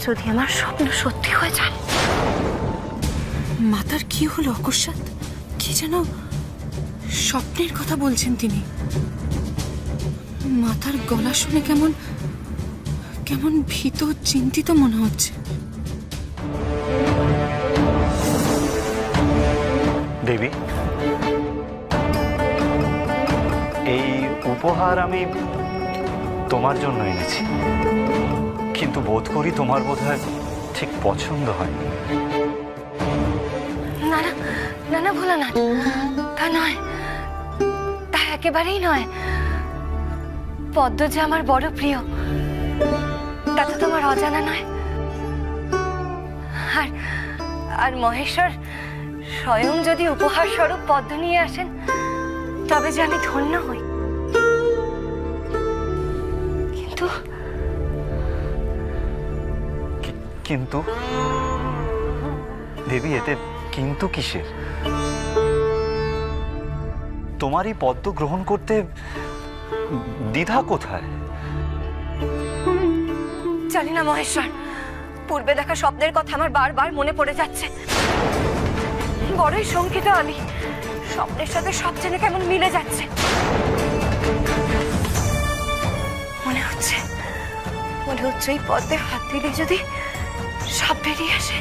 যদি আমার স্বপ্ন সত্যি হয়ে যায়। মাতার কি হলো অকস্মাৎ? কি যেন স্বপ্নের কথা বলছেন তিনি। মাতার গলা শুনে কেমন কেমন ভীত চিন্তিত মনে হচ্ছে। দেবী, এই উপহার আমি তোমার জন্য এনেছি, কিন্তু বোধ করি তোমার বোধহয় ঠিক পছন্দ হয়নি। না না না না ভোলানাথ, তা নয়, তা একেবারেই নয়। পদ্ম যে আমার বড় প্রিয়, তা তো তোমার অজানা নয়। আর আর মহেশ্বর স্বয়ং যদি উপহার স্বরূপ পদ্ম নিয়ে আসেন, তবে যে আমি ধন্য হই। কিন্তু কিন্তু দেবী, এতে কিন্তু কিসের? তোমারই পদ্ম গ্রহণ করতে দ্বিধা কোথায়? জানি না মহেশ্বর, পূর্বে দেখা স্বপ্নের কথা আমার বারবার মনে পড়ে যাচ্ছে। বড়ই শঙ্কিত আমি, স্বপ্নের সাথে সব যেন কেমন মিলে যাচ্ছে। মনে হচ্ছে এই পদ্মে হাত দিলে যদি সব বেরিয়ে আসে।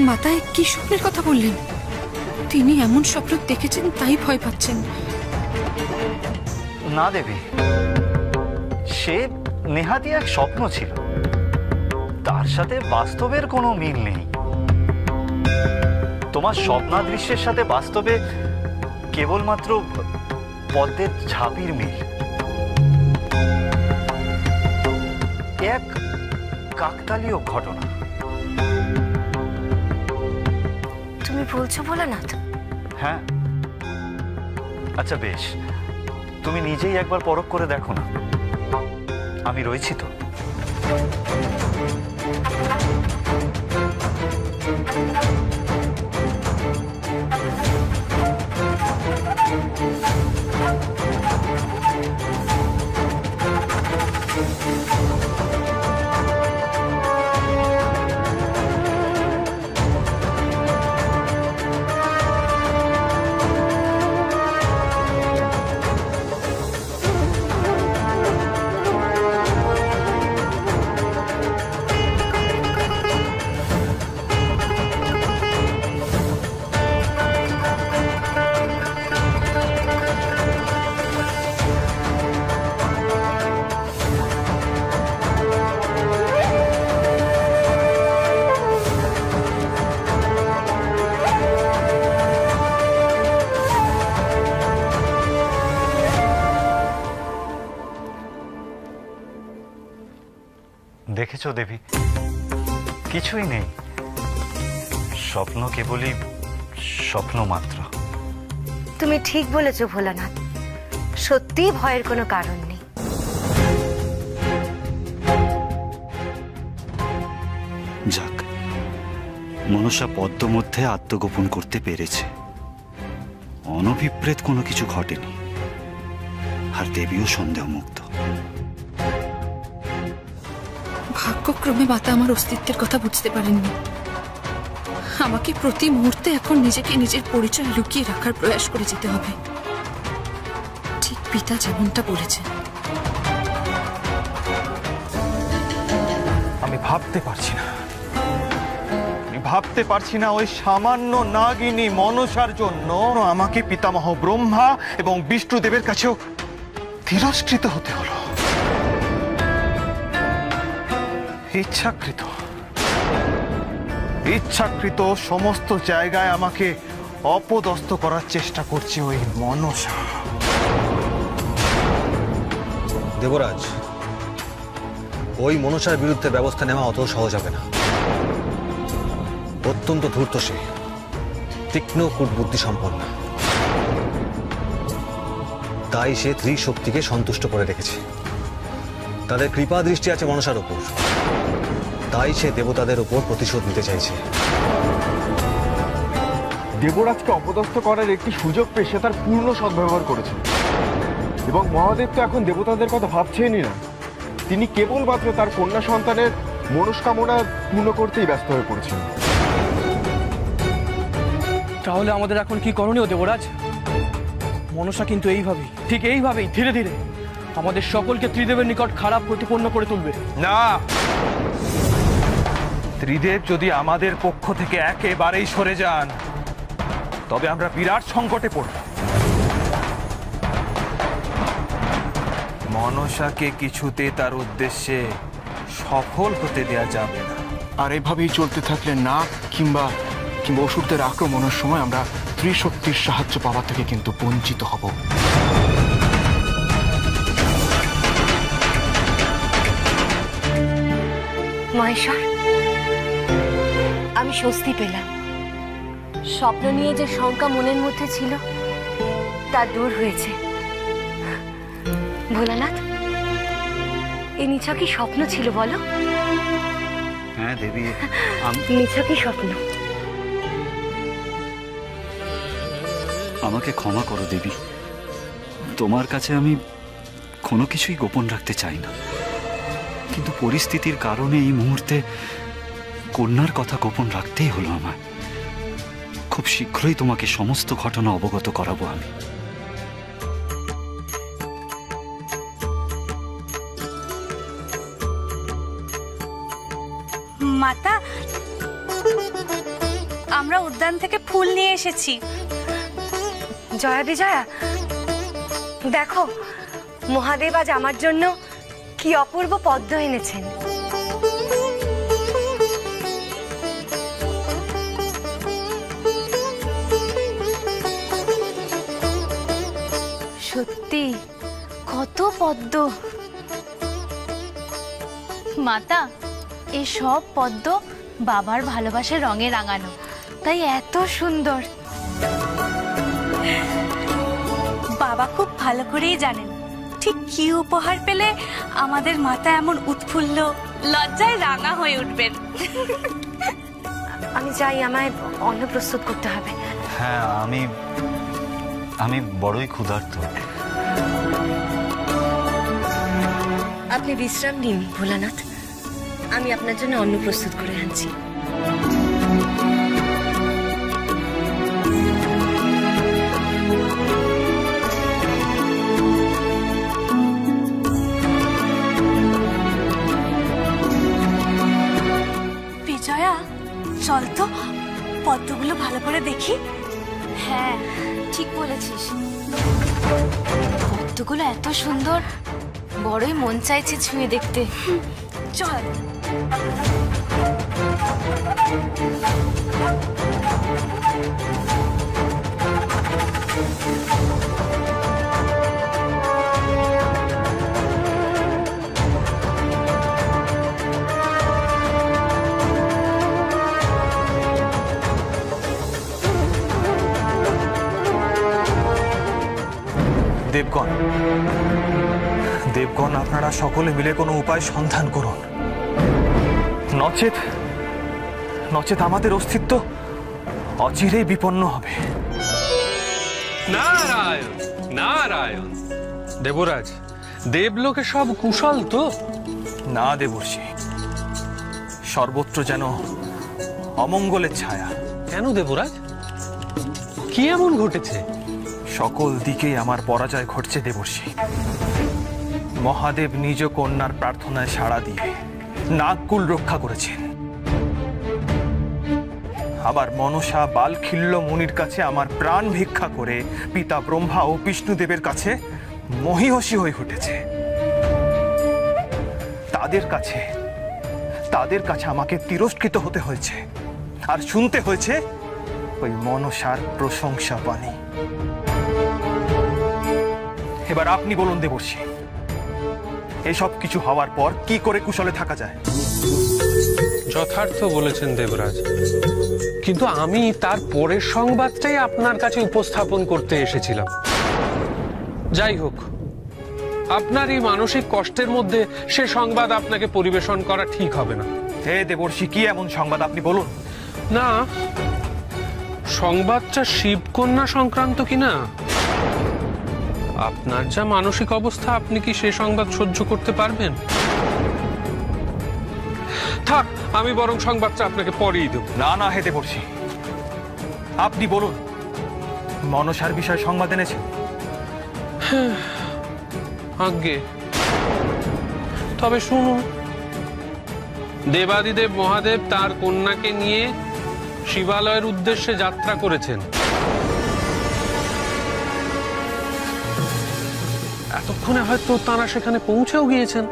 মাতায় কি স্বপ্নের কথা বললেন? তিনি এমন স্বপ্ন দেখেছেন তাই ভয় পাচ্ছেন? না দেবী, সে নেহাতি এক স্বপ্ন ছিল, তার সাথে বাস্তবের কোনো মিল নেই। তোমার স্বপ্নাদৃশ্যের সাথে বাস্তবে কেবলমাত্র পদ্মের ঝাঁপির মিল। এক কাকতালীয় ঘটনা। তুমি বলছো ভোলানাথ? হ্যাঁ। আচ্ছা বেশ, তুমি নিজেই একবার পরখ করে দেখো না, আমি রয়েছি তো। দেখেছো দেবী, কিছুই নেই, স্বপ্ন কেবলই স্বপ্ন মাত্র। তুমি ঠিক বলেছো ভোলানাথ, সত্যি ভয়ের কোনো কারণ নেই। যাক, মনসা পদ্ম মধ্যে আত্মগোপন করতে পেরেছে, অনভিপ্রেত কোনো কিছু ঘটেনি, আর দেবীও সন্দেহমুক্ত। ভাগ্যক্রমে মাতা আমার অস্তিত্বের কথা বুঝতে পারেননি। আমাকে প্রতি মুহূর্তে এখন নিজেকে নিজের পরিচয় লুকিয়ে রাখার প্রয়াস করে যেতে হবে, ঠিক পিতা যেমনটা বলেছেন। আমি ভাবতে পারছি না ওই সামান্য নাগিনী মনসার জন্য আমাকে পিতামহ ব্রহ্মা এবং বিষ্ণুদেবের কাছেও তিরস্কৃত হতে হলো। ইচ্ছাকৃত সমস্ত জায়গায় আমাকে অপদস্থ করার চেষ্টা করছে ওই মনসা। দেবরাজ, ওই মনসার বিরুদ্ধে ব্যবস্থা নেওয়া অত সহজ হবে না। অত্যন্ত ধূর্ত সে, তীক্ষ্ণ কূটবুদ্ধি সম্পন্ন। তাই সে ত্রিশক্তিকে সন্তুষ্ট করে রেখেছে। তাদের কৃপা দৃষ্টি আছে মনসার উপর, তাই সে দেবতাদের উপর প্রতিশোধ নিতে চাইছে। দেবরাজকে অপদস্থ করার একটি সুযোগ পেয়ে সে তার পূর্ণ সদ্ব্যবহার করেছে। এবং মহাদেব তো এখন দেবতাদের কথা ভাবছেনই না, তিনি কেবলমাত্র তার কন্যা সন্তানের মনস্কামনা পূর্ণ করতেই ব্যস্ত হয়ে পড়েছেন। তাহলে আমাদের এখন কি করণীয় দেবরাজ? মনসা কিন্তু এইভাবেই, ঠিক এইভাবেই ধীরে ধীরে আমাদের সকলকে ত্রিদেবের নিকট খারাপ প্রতিপন্ন করে তুলবে। না, ত্রিদেব যদি আমাদের পক্ষ থেকে একেবারেই সরে যান তবে আমরা বিরাট সংকটে পড়ব। মনসাকে কিছুতে তার উদ্দেশ্যে সফল হতে দেয়া যাবে না। আর এভাবেই চলতে থাকলে না কিংবা অসুরদের আক্রমণের সময় আমরা ত্রিশক্তির সাহায্য পাওয়া থেকে কিন্তু বঞ্চিত হব। মহেশ্বর, আমি স্বস্তি পেলাম। স্বপ্ন নিয়ে যে শঙ্কা মনের মধ্যে ছিল তা দূর হয়েছে। ভোলানাথ, এই নিছকই স্বপ্ন ছিল বলো? হ্যাঁ দেবী, নিছকই স্বপ্ন। আমাকে ক্ষমা করো দেবী। তোমার কাছে আমি কোনো কিছুই গোপন রাখতে চাই না, কিন্তু পরিস্থিতির কারণে এই মুহূর্তে কন্যার কথা গোপন রাখতেই হলো আমার। খুব শীঘ্রই তোমাকে সমস্ত ঘটনা অবগত করাবো আমি। মাতা, আমরা উদ্যান থেকে ফুল নিয়ে এসেছি। জয়া বিজয়া, দেখো মহাদেব আজ আমার জন্য কি অপূর্ব পদ্ম এনেছেন। সত্যি কত পদ্ম! মাতা, এই সব পদ্ম বাবার ভালোবাসার রঙে রাঙানো, তাই এত সুন্দর। বাবা খুব ভালো করেই জানেন ঠিক কি উপহার পেলে আমাদের মাতা এমন উৎফুল্ল লজ্জায় রাঙা হয়ে উঠবেন। আমি চাই, আমায় অন্ন প্রস্তুত করতে হবে। হ্যাঁ, আমি বড়ই ক্ষুধার্ত। আপনি বিশ্রাম নিন ভোলানাথ, আমি আপনার জন্য অন্ন প্রস্তুত করে আনছি। বিজয়া, চল তো পদ্মগুলো ভালো করে দেখি। হ্যাঁ, ঠিক বলেছিস, পদ্মগুলো এত সুন্দর, বড়ই মন চাইছে ছুঁয়ে দেখতে। চল। দেবগণ, দেবগণ, আপনারা সকলে মিলে কোনো উপায় সন্ধান করুন, নচেত আমাদের অস্তিত্ব অচিরেই বিপন্ন হবে। নারায়ণ নারায়ণ। দেবরাজ, দেবলোকে সব কুশল তো? না দেবর্ষি, সর্বত্র যেন অমঙ্গলের ছায়া। কেন দেবরাজ, কি এমন ঘটেছে? সকল দিকেই আমার পরাজয় ঘটছে দেবর্ষি। মহাদেব নিজ কন্যার প্রার্থনায় সাড়া দিয়ে নাগকুল রক্ষা করেছেন। আবার মনসা বালখিল্য মুনির কাছে আমার প্রাণ ভিক্ষা করে পিতা ব্রহ্মা ও বিষ্ণুদেবের কাছে মহীয়সী হয়ে উঠেছে। তাদের কাছে আমাকে তিরস্কৃত হতে হয়েছে, আর শুনতে হয়েছে ওই মনসার প্রশংসা বাণী। এবার আপনি বলুন দেবর্ষি, এসব কিছু হওয়ার পর কি করে কুশলে থাকা যায়? যথার্থ বলেছেন দেবরাজ, কিন্তু আমি তার পরের সংবাদটাই আপনার কাছে উপস্থাপন করতে এসেছিলাম। যাই হোক, আপনার এই মানসিক কষ্টের মধ্যে সে সংবাদ আপনাকে পরিবেশন করা ঠিক হবে না। হে দেবর্ষি, কি এমন সংবাদ আপনি বলুন। না, সংবাদটা শিবকন্যা সংক্রান্ত কিনা আপনার যা মানসিক অবস্থা, আপনি কি সে সংবাদ সহ্য করতে পারবেন? থাক, আমি বরং সংবাদটা আপনাকে পরেই দেব। না না হে দেবর্ষি, আপনি বলুন, মনসার বিষয়ে সংবাদ এনেছেন? আজ্ঞে, তবে শুনুন, দেবাদিদেব মহাদেব তার কন্যাকে নিয়ে শিবালয়ের উদ্দেশ্যে যাত্রা করেছেন। এতক্ষণে হয়তো তারা সেখানে পৌঁছেও গিয়েছেন।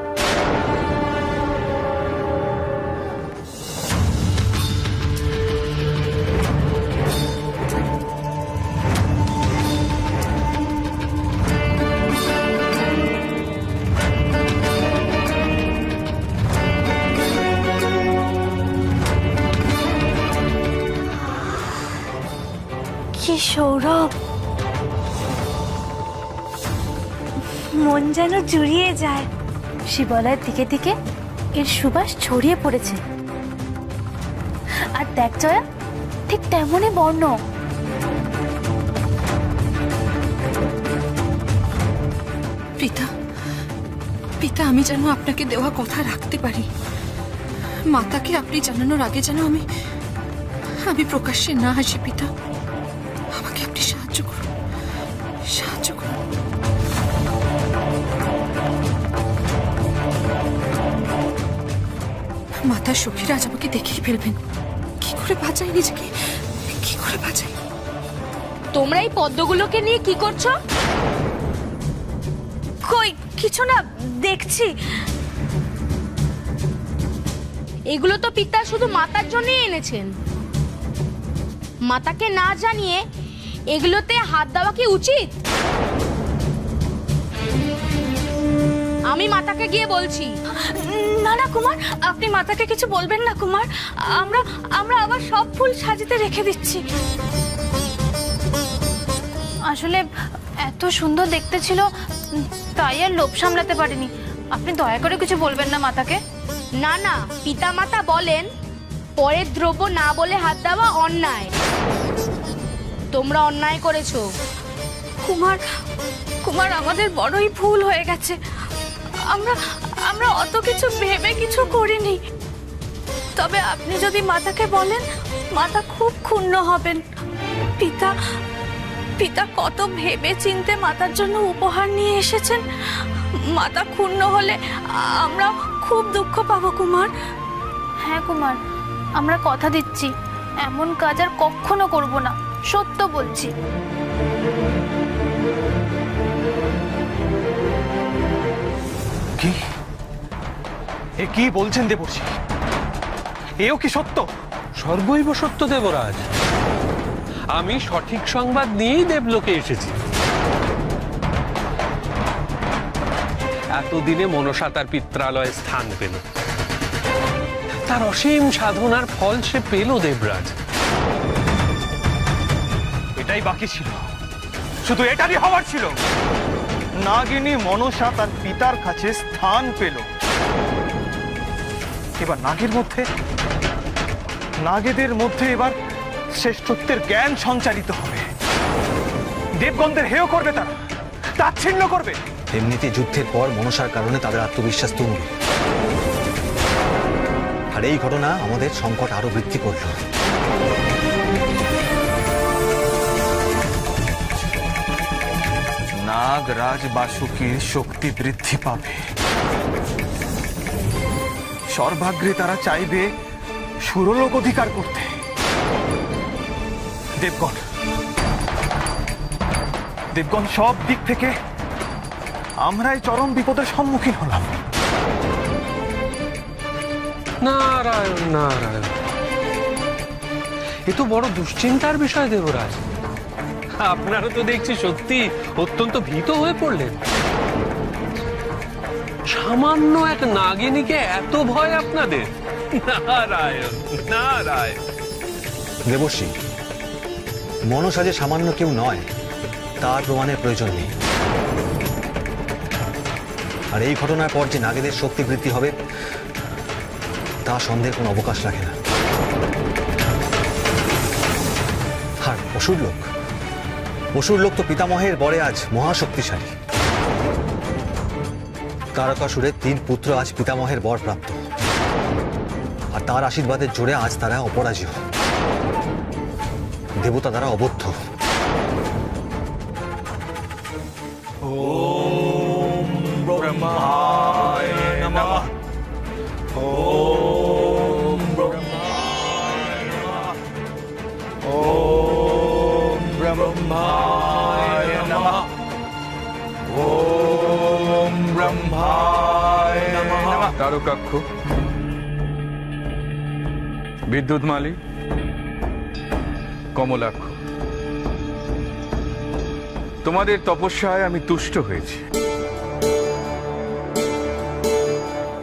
কি সৌরভ, মন যেন জুড়িয়ে যায়। শিবালয়ের দিকে দিকে এর সুবাস ছড়িয়ে পড়েছে। আর দেখ জয়া, ঠিক তেমনই বর্ণ। পিতা, পিতা, আমি যেন আপনাকে দেওয়া কথা রাখতে পারি। মাতাকে আপনি জানানোর আগে যেন আমি প্রকাশ্যে না আসি। পিতা, আমাকে আপনি সাহায্য করুন, সাহায্য করুন। মাতা সখীরাজ আমাকে দেখেই ফেলবেন। কি করে বাঁচাই নিজেকে, কি করে বাঁচাই? তোমরা এই পদ্মগুলোকে নিয়ে কি করছো? কই, কিছু না, দেখছি। এগুলো তো পিতা শুধু মাতার জন্যই এনেছেন। মাতাকে না জানিয়ে এগুলোতে হাত দেওয়া কি উচিত? আমি মাতাকে গিয়ে বলছি। না না কুমার, আপনি মাতাকে কিছু বলবেন না কুমার। আমরা আবার সব ফুল সাজিতে রেখে দিচ্ছি। আসলে এত সুন্দর দেখতে ছিল, তাই আর লোভ সামলাতে পারিনি। আপনি দয়া করে কিছু বলবেন না মাতাকে। না না, পিতা মাতা বলেন পরের দ্রব্য না বলে হাত দেওয়া অন্যায়। তোমরা অন্যায় করেছো। কুমার, কুমার, আমাদের বড়ই ভুল হয়ে গেছে। আমরা অত কিছু ভেবে কিছু করিনি। তবে আপনি যদি মাতাকে বলেন, মাতা খুব ক্ষুণ্ণ হবেন। পিতা কত ভেবে চিনতে মাতার জন্য উপহার নিয়ে এসেছেন। মাতা ক্ষুণ্ণ হলে আমরা খুব দুঃখ পাবো কুমার। হ্যাঁ কুমার, আমরা কথা দিচ্ছি এমন কাজ আর কখনো করব না, সত্য বলছি। কি এ কি বলছেন দেবর্ষি? এও কি সত্য? সর্বৈব সত্য দেবরাজ। আমি সঠিক সংবাদ নিয়েই দেবলোকে এসেছি। এতদিনে মনসা তার পিত্রালয়ে স্থান পেল। তার অসীম সাধনার ফল সে পেল দেবরাজ। এটাই বাকি ছিল, শুধু এটারই হওয়ার ছিল। নাগিনী মনসা তার পিতার কাছে স্থান পেল। এবার নাগেদের মধ্যে এবার শ্রেষ্ঠত্বের জ্ঞান সঞ্চারিত হবে। দেবগণদের হেয় করবে, তারা তাচ্ছিল্য করবে। এমনিতে যুদ্ধের পর মনসার কারণে তাদের আত্মবিশ্বাস তুঙ্গে। আর এই ঘটনা আমাদের সংকট আরো বৃদ্ধি করল। নাগরাজ বাসুকীর শক্তি বৃদ্ধি পাবে। সর্বাগ্রে তারা চাইবে সুরলোক অধিকার করতে। দেবগণ সব দিক থেকে আমরাই চরম বিপদের সম্মুখীন হলাম। নারায়ণ নারায়ণ, এ তো বড় দুশ্চিন্তার বিষয় দেবরাজ। আপনারা তো দেখছি সত্যি অত্যন্ত ভীত হয়ে পড়লেন। সামান্য এক নাগিনীকে এত ভয় আপনাদের? নারায়ণ নারায়ণ। দেবর্ষি, মনসা যে সামান্য কেউ নয় তার প্রমাণের প্রয়োজন নেই। আর এই ঘটনার পর যে নাগেদের শক্তি বৃদ্ধি হবে তা সন্দেহের কোনো অবকাশ রাখে না। আর অসুর লোক তো পিতামহের বরে আজ মহাশক্তিশালী। তারকাসুরের 3 পুত্র আজ পিতামহের বর প্রাপ্ত, আর তার আশীর্বাদের জোরে আজ তারা অপরাজেয়, দেবতা দ্বারা অবদ্ধ। ওম ব্রহ্মায় নমঃ। ওম ব্রহ্মায় নমঃ। ওম ব্রহ্মায় নমঃ। ওম ব্রহ্মায় নমঃ। তারকাক্ষ, বিদ্যুৎমালী, কমলাক্ষ, তোমাদের তপস্যায় আমি তুষ্ট হয়েছি।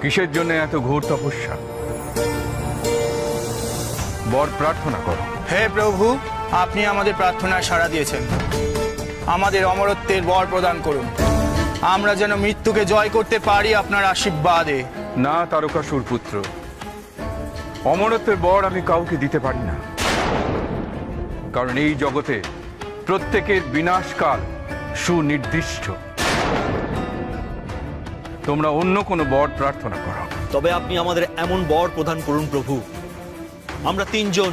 কিসের জন্য এত ঘোর তপস্যা? বর প্রার্থনা করো। হে প্রভু, আপনি আমাদের প্রার্থনায় সাড়া দিয়েছেন। আমাদের অমরত্বের বর প্রদান করুন, আমরা যেন মৃত্যুকে জয় করতে পারি আপনার আশীর্বাদে। না তারকাসুর পুত্র, অমরত্বের বর আমি কাউকে দিতে পারি না, কারণ এই জগতে প্রত্যেকের বিনাশকাল সুনির্দিষ্ট। তোমরা অন্য কোনো বর প্রার্থনা করো। তবে আপনি আমাদের এমন বর প্রদান করুন প্রভু, আমরা 3 জন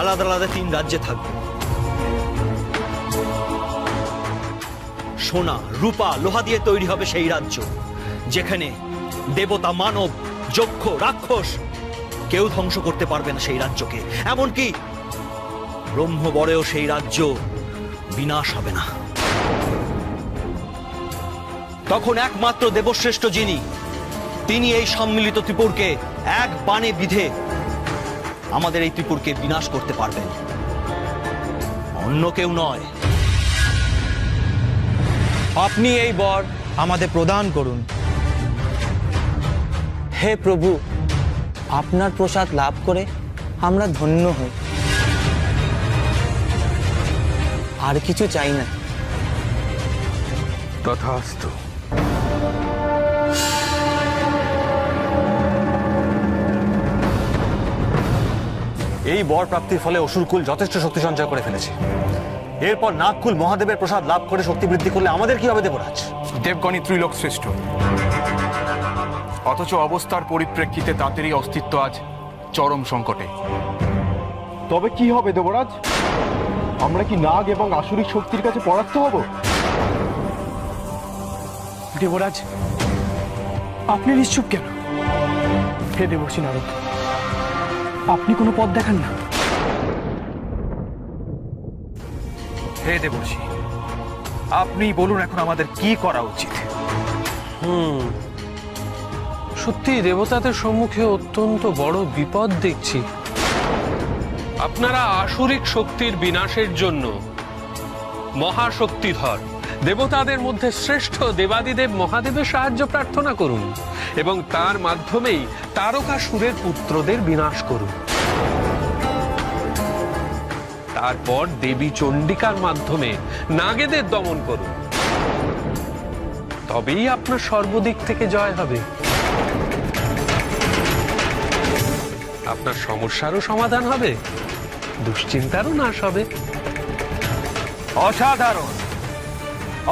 আলাদা আলাদা 3 রাজ্যে থাকব। সোনা, রূপা, লোহা দিয়ে তৈরি হবে সেই রাজ্য, যেখানে দেবতা, মানব, যক্ষ, রাক্ষস কেউ ধ্বংস করতে পারবে না সেই রাজ্যকে। এমনকি ব্রহ্মবরেও সেই রাজ্য বিনাশ হবে না। তখন একমাত্র দেবশ্রেষ্ঠ যিনি, তিনি এই সম্মিলিত ত্রিপুরকে এক বাণে বিধে আমাদের এই ত্রিপুরকে বিনাশ করতে পারবেন, অন্য কেউ নয়। আপনি এই বর আমাদের প্রদান করুন। হে প্রভু, আপনার প্রসাদ লাভ করে আমরা ধন্য হই, আর কিছু চাই না। তথাস্তু। এই বর প্রাপ্তির ফলে অসুরকুল যথেষ্ট শক্তি সঞ্চয় করে ফেলেছে। এরপর নাগকুল মহাদেবের প্রসাদ লাভ করে শক্তি বৃদ্ধি করলে আমাদের কি হবে দেবরাজ? দেবগণই ত্রিলোক শ্রেষ্ঠ, অথচ অবস্থার পরিপ্রেক্ষিতে তাঁদেরই অস্তিত্ব আজ চরম সংকটে। তবে কি হবে দেবরাজ? আমরা কি নাগ এবং আসুরিক শক্তির কাছে পরাস্ত হব? দেবরাজ, আপনি নিশ্চুপ কেন? হে দেবর্ষি নারদ, আপনি কোনো পথ দেখান না। হে দেবর্ষি, আপনি বলুন এখন আমাদের কি করা উচিত? সত্যি দেবতাদের সম্মুখে অত্যন্ত বড় বিপদ দেখছি। আপনারা আসুরিক শক্তির বিনাশের জন্য মহাশক্তিধর দেবতাদের মধ্যে শ্রেষ্ঠ দেবাদিদেব মহাদেবের সাহায্য প্রার্থনা করুন এবং তার মাধ্যমেই তারকাসুরের পুত্রদের বিনাশ করুন। তারপর দেবী চণ্ডিকার মাধ্যমে নাগেদের দমন করুন, তবেই আপনার সর্বদিক থেকে জয় হবে। আপনার সমস্যারও সমাধান হবে, দুশ্চিন্তারও নাশ হবে। অসাধারণ,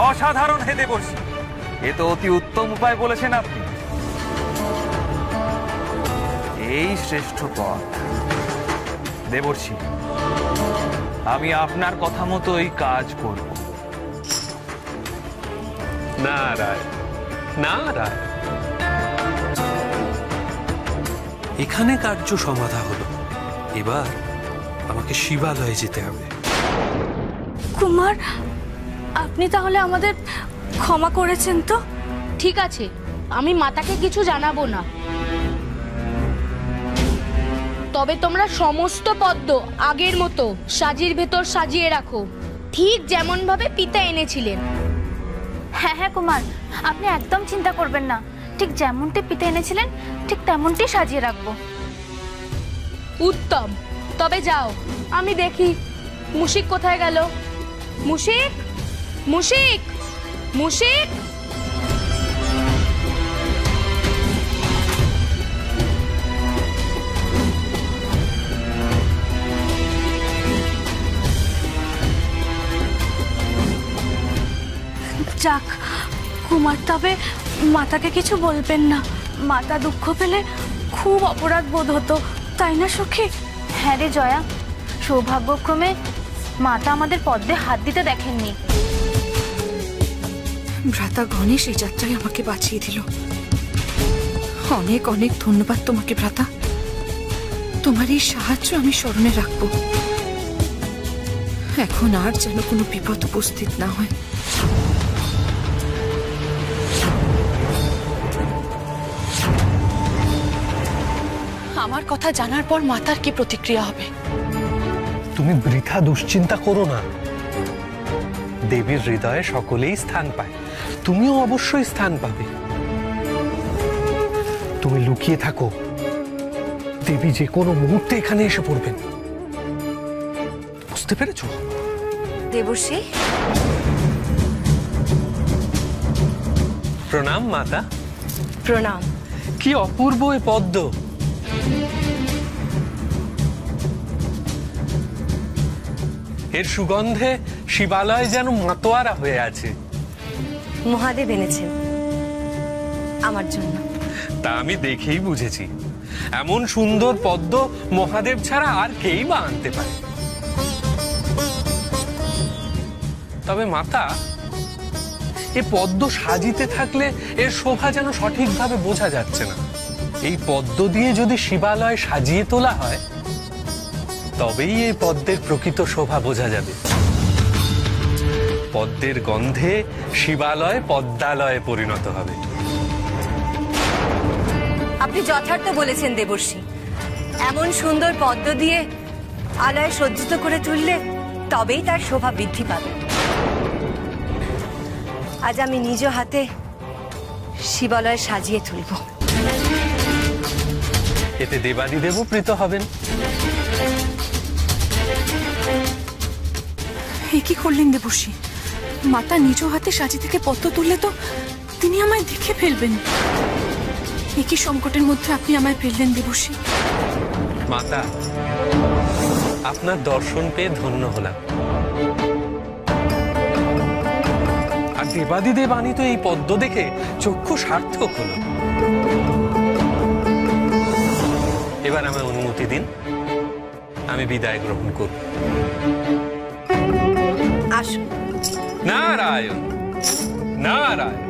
অসাধারণ হে দেবর্ষি, এ তো অতি উত্তম উপায় বলেছেন আপনি। এই শ্রেষ্ঠ পথ। দেবর্ষি, আমি আপনার কথা মতোই কাজ করব। নারায়ণ নারায়ণ। এখানে কার্য সমাধা হলো, এবার আমাকে শিবালয়ে যেতে হবে। কুমার, আপনি তাহলে আমাদের ক্ষমা করেছেন তো? ঠিক আছে, আমি মাতাকে কিছু জানাবো না। তবে তোমরা সমস্ত পদ্ম আগের মতো সাজির ভেতর সাজিয়ে রাখো, ঠিক যেমন ভাবে পিতা এনেছিলেন। হ্যাঁ হ্যাঁ কুমার, আপনি একদম চিন্তা করবেন না, ঠিক যেমনটি পিতা এনেছিলেন ঠিক তেমনটি সাজিয়ে রাখবো। উত্তম, তবে যাও, আমি দেখি মুশিক কোথায় গেল। মুশিক, মুশিক, মুশিক। যাক কুমার তবে মাতাকে কিছু বলবেন না। মাতা দুঃখ পেলে খুব অপরাধ বোধ হতো, তাই না সখী? হ্যাঁ রে জয়া, সৌভাগ্যক্রমে মাতা আমাদের পদ্মে হাত দিতে দেখেননি। ভ্রাতা গণেশ এই যাত্রায় আমাকে বাঁচিয়ে দিল। অনেক অনেক ধন্যবাদ তোমাকে ভ্রাতা। তোমার এই সাহায্য আমি স্মরণে রাখবো। এখন আর যেন কোনো বিপদ উপস্থিত না হয়। আমার কথা জানার পর মাতার কি প্রতিক্রিয়া হবে? তুমি বৃথা দুশ্চিন্তা করো না। দেবীর হৃদয়ে সকলেই স্থান পায়, তুমিও অবশ্যই স্থান পাবে। তুমি লুকিয়ে থাকো, দেবী যে কোনো মুহূর্তে এখানে এসে পড়বেন। বুঝতে পেরেছো? দেবর্ষি, প্রণাম মাতা। প্রণাম। কি অপূর্ব এ পদ্ম! এর সুগন্ধে শিবালয় যেন মাতোয়ারা হয়ে আছে। মহাদেব এনেছেন আমার জন্য। তা আমি দেখেই বুঝেছি, এমন সুন্দর পদ্ম মহাদেব ছাড়া আর কেই বা আনতে পারে। তবে মাতা, এ পদ্ম সাজিতে থাকলে এর শোভা যেন সঠিকভাবে বোঝা যাচ্ছে না। এই পদ্ম দিয়ে যদি শিবালয় সাজিয়ে তোলা হয়, তবেই এই পদ্মের প্রকৃত শোভা বোঝা যাবে। পদ্মের গন্ধে শিবালয় পদ্মালয়ে পরিণত হবে। আপনি যথার্থ বলেছেন দেবর্ষি। এমন সুন্দর পদ্ম দিয়ে আলয় সজ্জিত করে তুললে তবেই তার শোভা বৃদ্ধি পাবে। আজ আমি নিজ হাতে শিবালয় সাজিয়ে তুলব। এতে দেবাদিদেবও প্রীত হবেন। এ কি করলেন দেবর্ষি? মাতা নিজ হাতে সাজি থেকে পদ্ম তুললে তো তিনি আমায় দেখে ফেলবেন। একই সংকটের মধ্যে আপনি আমায় ফেললেন দেবর্ষি। মাতা, আপনার দর্শন পেয়ে ধন্য হলাম। আর দেবাদিদেব আনিত এই পদ্ম দেখে চক্ষু সার্থক হলো। এবার আমায় অনুমতি দিন, আমি বিদায় গ্রহণ করব। আসুন। নারায়ণ নারায়ণ।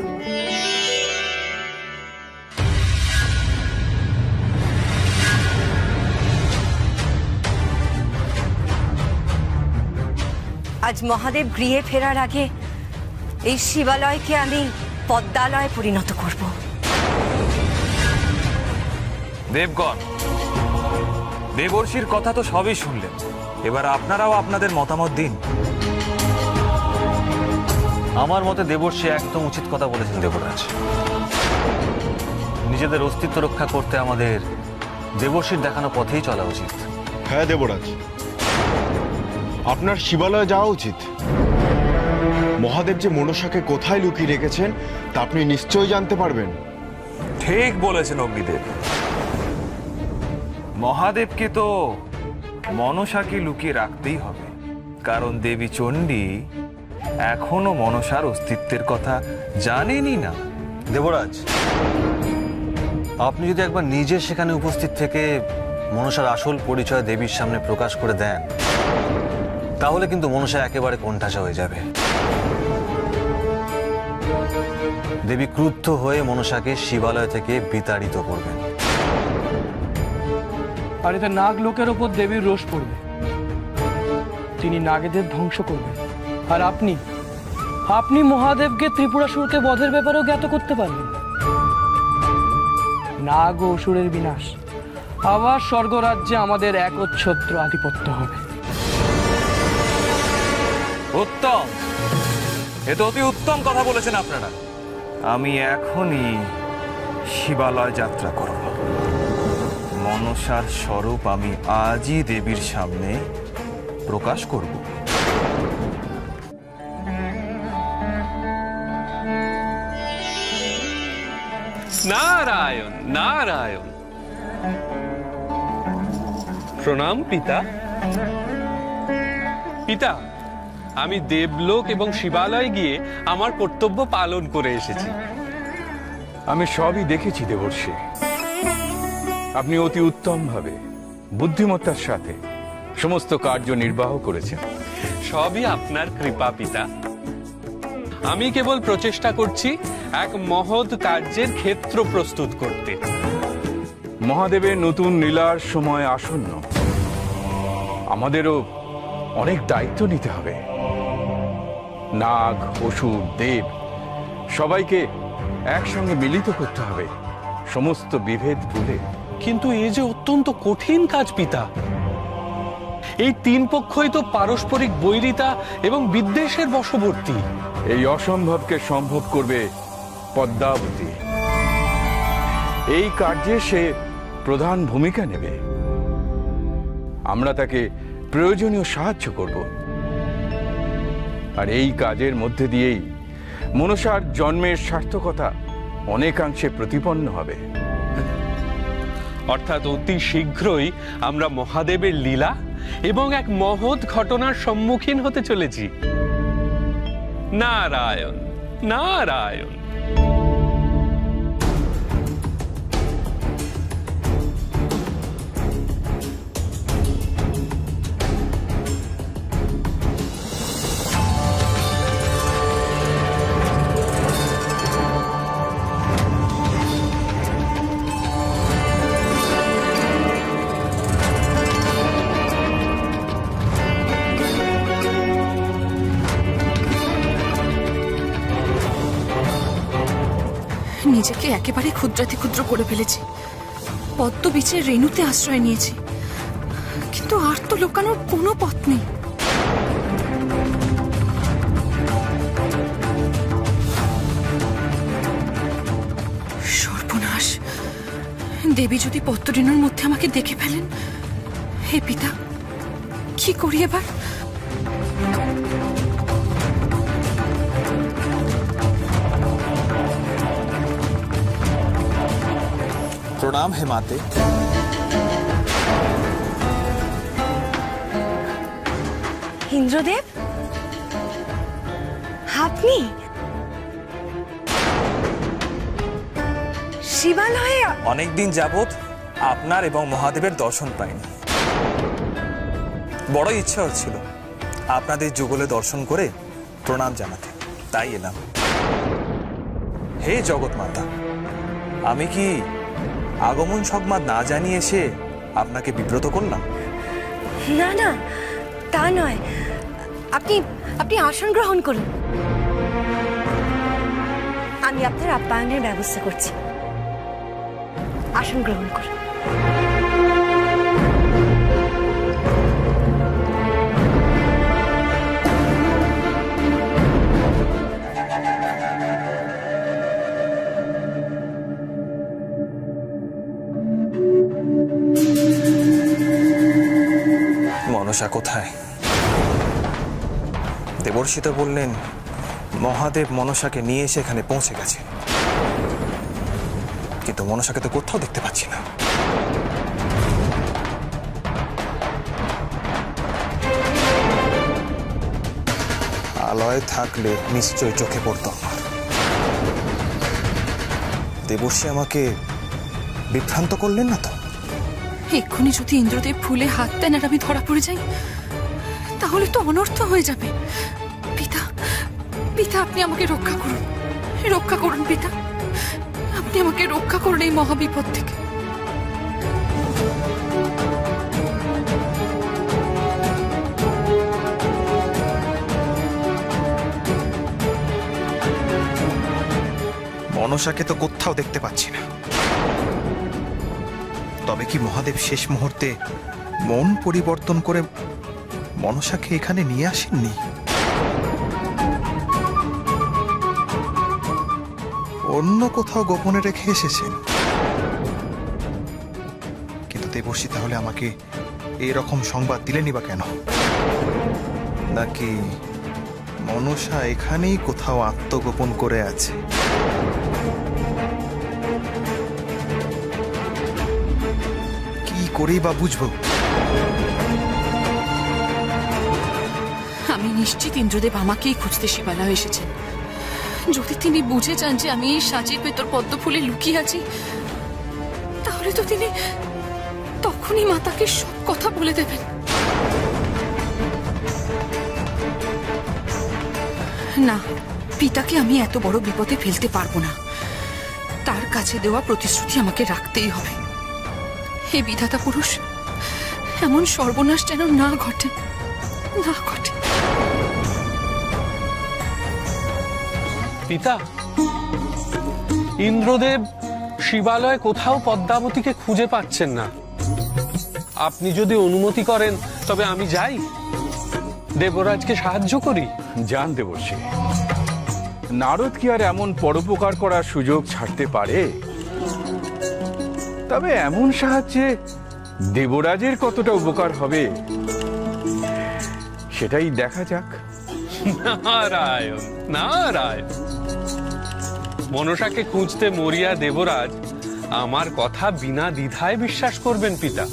আজ মহাদেব গৃহে ফেরার আগে এই শিবালয়কে আমি পদ্মালয়ে পরিণত করব। দেবগণ, দেবর্ষির কথা তো সবই শুনলেন, এবার আপনারাও আপনাদের মতামত দিন। আমার মতে দেবর্ষি একদম উচিত কথা বলেছেন দেবরাজ। নিজেদের অস্তিত্ব রক্ষা করতে আমাদের দেবর্ষির দেখানো পথেই চলা উচিত। হ্যাঁ দেবরাজ, আপনার শিবালয়ে যাওয়া উচিত। মহাদেব যে মনসাকে কোথায় লুকিয়ে রেখেছেন তা আপনি নিশ্চয়ই জানতে পারবেন। ঠিক বলেছেন অগ্নিদেব। মহাদেবকে তো মনসাকে লুকিয়ে রাখতেই হবে, কারণ দেবী চণ্ডী এখনো মনসার অস্তিত্বের কথা জানেনই না। দেবরাজ, আপনি যদি একবার নিজে সেখানে উপস্থিত থেকে মনসার আসল পরিচয় দেবীর সামনে প্রকাশ করে দেন, তাহলে কিন্তু মনসা একেবারে কোণঠাসা হয়ে যাবে। দেবী ক্রুদ্ধ হয়ে মনসাকে শিবালয় থেকে বিতাড়িত করবেন। আর এতে নাগ লোকের ওপর দেবীর রোষ পড়বে, তিনি নাগেদের ধ্বংস করবেন। আর আপনি মহাদেবকে ত্রিপুরাসুরকে বধের ব্যাপারেও জ্ঞাত করতে পারবেন। নাগ ও অসুরের বিনাশ, আবার স্বর্গরাজ্যে আমাদের একচ্ছত্র আধিপত্য হবে। উত্তম, এ তো অতি উত্তম কথা বলেছেন আপনারা। আমি এখনই শিবালয় যাত্রা করব। মনসার স্বরূপ আমি আজই দেবীর সামনে প্রকাশ করব। নারায়ণ নারায়ণ। প্রণাম পিতা। পিতা, আমি দেবলোক এবং শিবালয় গিয়ে আমার কর্তব্য পালন করে এসেছি। আমি সবই দেখেছি দেবর্ষি। আপনি অতি উত্তমভাবে বুদ্ধিমত্তার সাথে সমস্ত কার্য নির্বাহ করেছেন। সবই আপনার কৃপা পিতা। আমি কেবল প্রচেষ্টা করছি এক মহৎ কার্যের ক্ষেত্র প্রস্তুত করতে। মহাদেবের নতুন লীলার সময় আসন্ন, আমাদেরও অনেক দায়িত্ব নিতে হবে। নাগ, অসুর, দেব সবাইকে একসঙ্গে মিলিত করতে হবে, সমস্ত বিভেদ ভুলে। কিন্তু এ যে অত্যন্ত কঠিন কাজ পিতা। এই তিন পক্ষই তো পারস্পরিক বৈরিতা এবং বিদ্বেষের বশবর্তী। এই অসম্ভবকে সম্ভব করবে পদ্মাবতী। এই কার্যে সে প্রধান ভূমিকা নেবে। আমরা তাকে প্রয়োজনীয় সাহায্য করব, আর এই কাজের মধ্যে দিয়েই মনসার জন্মের সার্থকতা অনেকাংশে প্রতিপন্ন হবে। অর্থাৎ অতি শীঘ্রই আমরা মহাদেবের লীলা এবং এক মহৎ ঘটনার সম্মুখীন হতে চলেছি। নারায়ণ নারায়ণ। নিজেকে একেবারে ক্ষুদ্রাতি ক্ষুদ্র করে ফেলেছি। পদ্ম বীচের রেণুতে আশ্রয় নিয়েছি, কিন্তু আর তো লুকানোর কোনো পথ নেই। সর্বনাশ! দেবী যদি পদ্মরেণুর মধ্যে আমাকে দেখে ফেলেন, হে পিতা, কি করি এবার? প্রণাম হে মাতে। ইন্দ্রদেব, আপনি শিবালয়ে? অনেকদিন যাবত আপনার এবং মহাদেবের দর্শন পাইনি। বড় ইচ্ছা হচ্ছিল আপনাদের যুগলে দর্শন করে প্রণাম জানাতে, তাই এলাম। হে জগৎ মাতা, আমি কি আগমন সংবাদ না জানিয়ে এসে আপনাকে বিব্রত করলাম? না না, তা নয়। আপনি আপনি আসন গ্রহণ করুন, আমি আপনার আপ্যায়নের ব্যবস্থা করছি। আসন গ্রহণ করুন। মনসা কোথায়? দেবর্ষি তো বললেন মহাদেব মনসাকে নিয়ে এসে এখানে পৌঁছে গেছে, কিন্তু মনসাকে তো কোথাও দেখতে পাচ্ছি না। আলয় থাকলে নিশ্চয় চোখে পড়তো আমার। দেবর্ষি আমাকে বিভ্রান্ত করলেন না তো? এক্ষুনি যদি ইন্দ্রদেব ফুলে হাত দেন আর আমি ধরা পড়ে যাই, তাহলে তো অনর্থ হয়ে যাবে। পিতা, পিতা, আপনি আমাকে রক্ষা করুন, রক্ষা করুন পিতা, আপনি আমাকে রক্ষা করুন এই মহাবিপদ থেকে। মনসাকে তো কোথাও দেখতে পাচ্ছি না। তবে কি মহাদেব শেষ মুহূর্তে মন পরিবর্তন করে মনসাকে এখানে নিয়ে আসেননি? অন্য কোথাও গোপনে রেখে এসেছেন। কিন্তু দেবর্ষি তাহলে আমাকে এরকম সংবাদ দিলেনই বা কেন? নাকি মনসা এখানেই কোথাও আত্মগোপন করে আছে? কি করেই বা বুঝবো? আমি নিশ্চিত ইন্দ্রদেব আমাকেই খুঁজতে শিবালয় এসেছেন। যদি তিনি বুঝে যান যে আমি এই সাজির ভেতর পদ্মফুলে লুকিয়ে আছি, তাহলে তো তিনি তখনই মাতাকে সব কথা বলে দেবেন। না, পিতাকে আমি এত বড় বিপদে ফেলতে পারবো না। তার কাছে দেওয়া প্রতিশ্রুতি আমাকে রাখতেই হবে। হে বিধাতা পুরুষ, এমন সর্বনাশ যেন না ঘটে, না ঘটে। পিতা, ইন্দ্রদেব শিবালয়ে কোথাও পদ্মাবতীকে খুঁজে পাচ্ছেন না। আপনি যদি অনুমতি করেন তবে আমি যাই, দেবরাজকে সাহায্য করি। জান দেবর্ষী, নারদ কি আর এমন পরোপকার করার সুযোগ ছাড়তে পারে? তবে এমন সাহায্যে দেবরাজের কতটা উপকার হবে সেটাই দেখা যাক। নারায়ণ নারায়ণ, মনসাকে খুঁজতে মরিয়া দেবরাজ আমার কথা বিনা দ্বিধায় বিশ্বাস করবেন পিতা।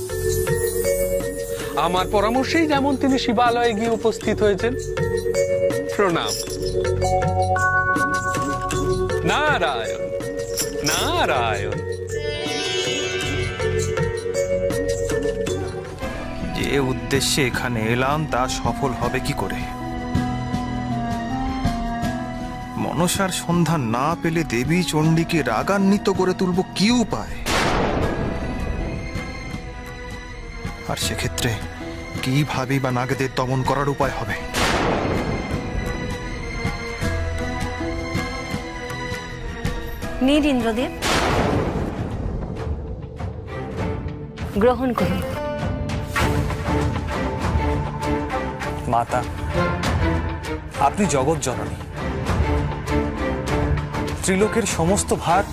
আমার পরামর্শেই যেমন তিনি শিবালয়ে গিয়ে উপস্থিত হয়েছেন। প্রণাম। নারায়ণ নারায়ণ। যে উদ্দেশ্যে এখানে এলাম তা সফল হবে কি করে? মনসার সন্ধান না পেলে দেবী চণ্ডীকে রাগান্বিত করে তুলব কি উপায়? আর সেক্ষেত্রে কিভাবে বা নাগদের দমন করার উপায় হবে? নিন ইন্দ্রদেব, গ্রহণ করুন। মাতা, আপনি জগৎ জননী, ত্রিলোকের সমস্ত ভার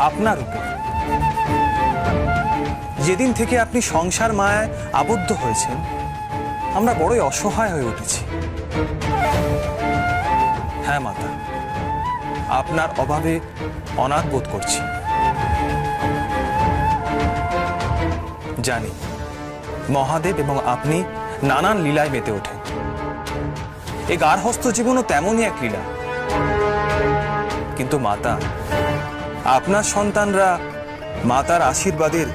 আপনার উপর। যেদিন থেকে আপনি সংসার মায়ায় আবদ্ধ হয়েছেন, আমরা বড়ই অসহায় হয়ে উঠেছি। হ্যাঁ মাতা, আপনার অভাবে অনাথ বোধ করছি। জানি মহাদেব এবং আপনি নানান লীলায় মেতে ওঠেন। এ গার্হস্থ্য জীবনও তেমনই এক লীলা। কিন্তু মাতা, আপনার সন্তানরা মাতার আশীর্বাদের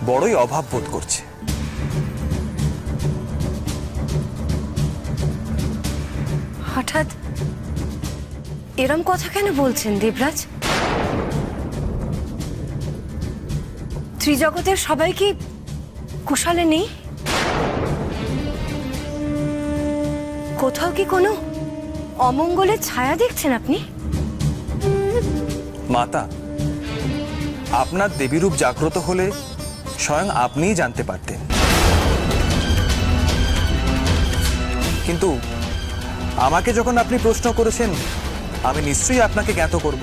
বড়ই অভাব বোধ করছে। হঠাৎ এরম কথা কেন বলছেন দেবরাজ? ত্রিজগতের সবাই কি কুশলে নেই? কোথাও কি কোনো অমঙ্গলের ছায়া দেখছেন আপনি? মাতা, আপনার দেবীরূপ জাগ্রত হলে স্বয়ং আপনিই জানতে পারতেন। কিন্তু আমাকে যখন আপনি প্রশ্ন করেছেন, আমি নিশ্চয়ই আপনাকে জ্ঞাত করব।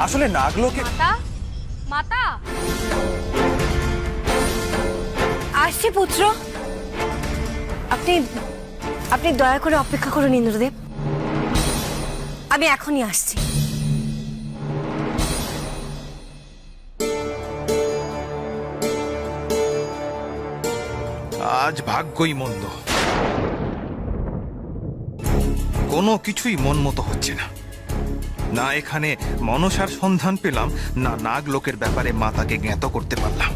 আসলে নাগলোকে মাতা, মাতা আসছি পুত্র। আপনি আপনি দয়া করে অপেক্ষা করুন ইন্দ্রদেব, আমি এখনই আসছি। আজ ভাগ্যই মন্দ, কোনো কিছুই মন মতো হচ্ছে না। না এখানে মনসার সন্ধান পেলাম, না নাগলোকের ব্যাপারে মাতাকে জ্ঞাত করতে পারলাম।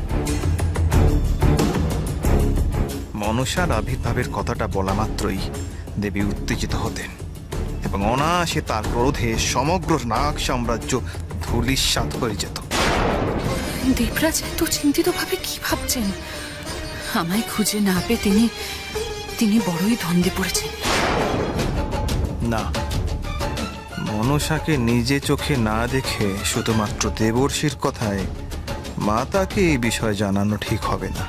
মনসার আবির্ভাবের কথাটা বলা মাত্রই দেবী উত্তেজিত হতেন এবং অনায়াসে তার ক্রোধে সমগ্র নাগ সাম্রাজ্য ধূলিসাৎ হয়ে যেত। দেবরাজ এত চিন্তিত ভাবে কি ভাবছেন? আমায় খুঁজে না পেয়ে তিনি বড়ই দ্বন্দ্বে পড়েছেন। না, মনসাকে নিজে চোখে না দেখে শুধুমাত্র দেবর্ষির কথায় মাতাকে এই বিষয়ে জানানো ঠিক হবে না।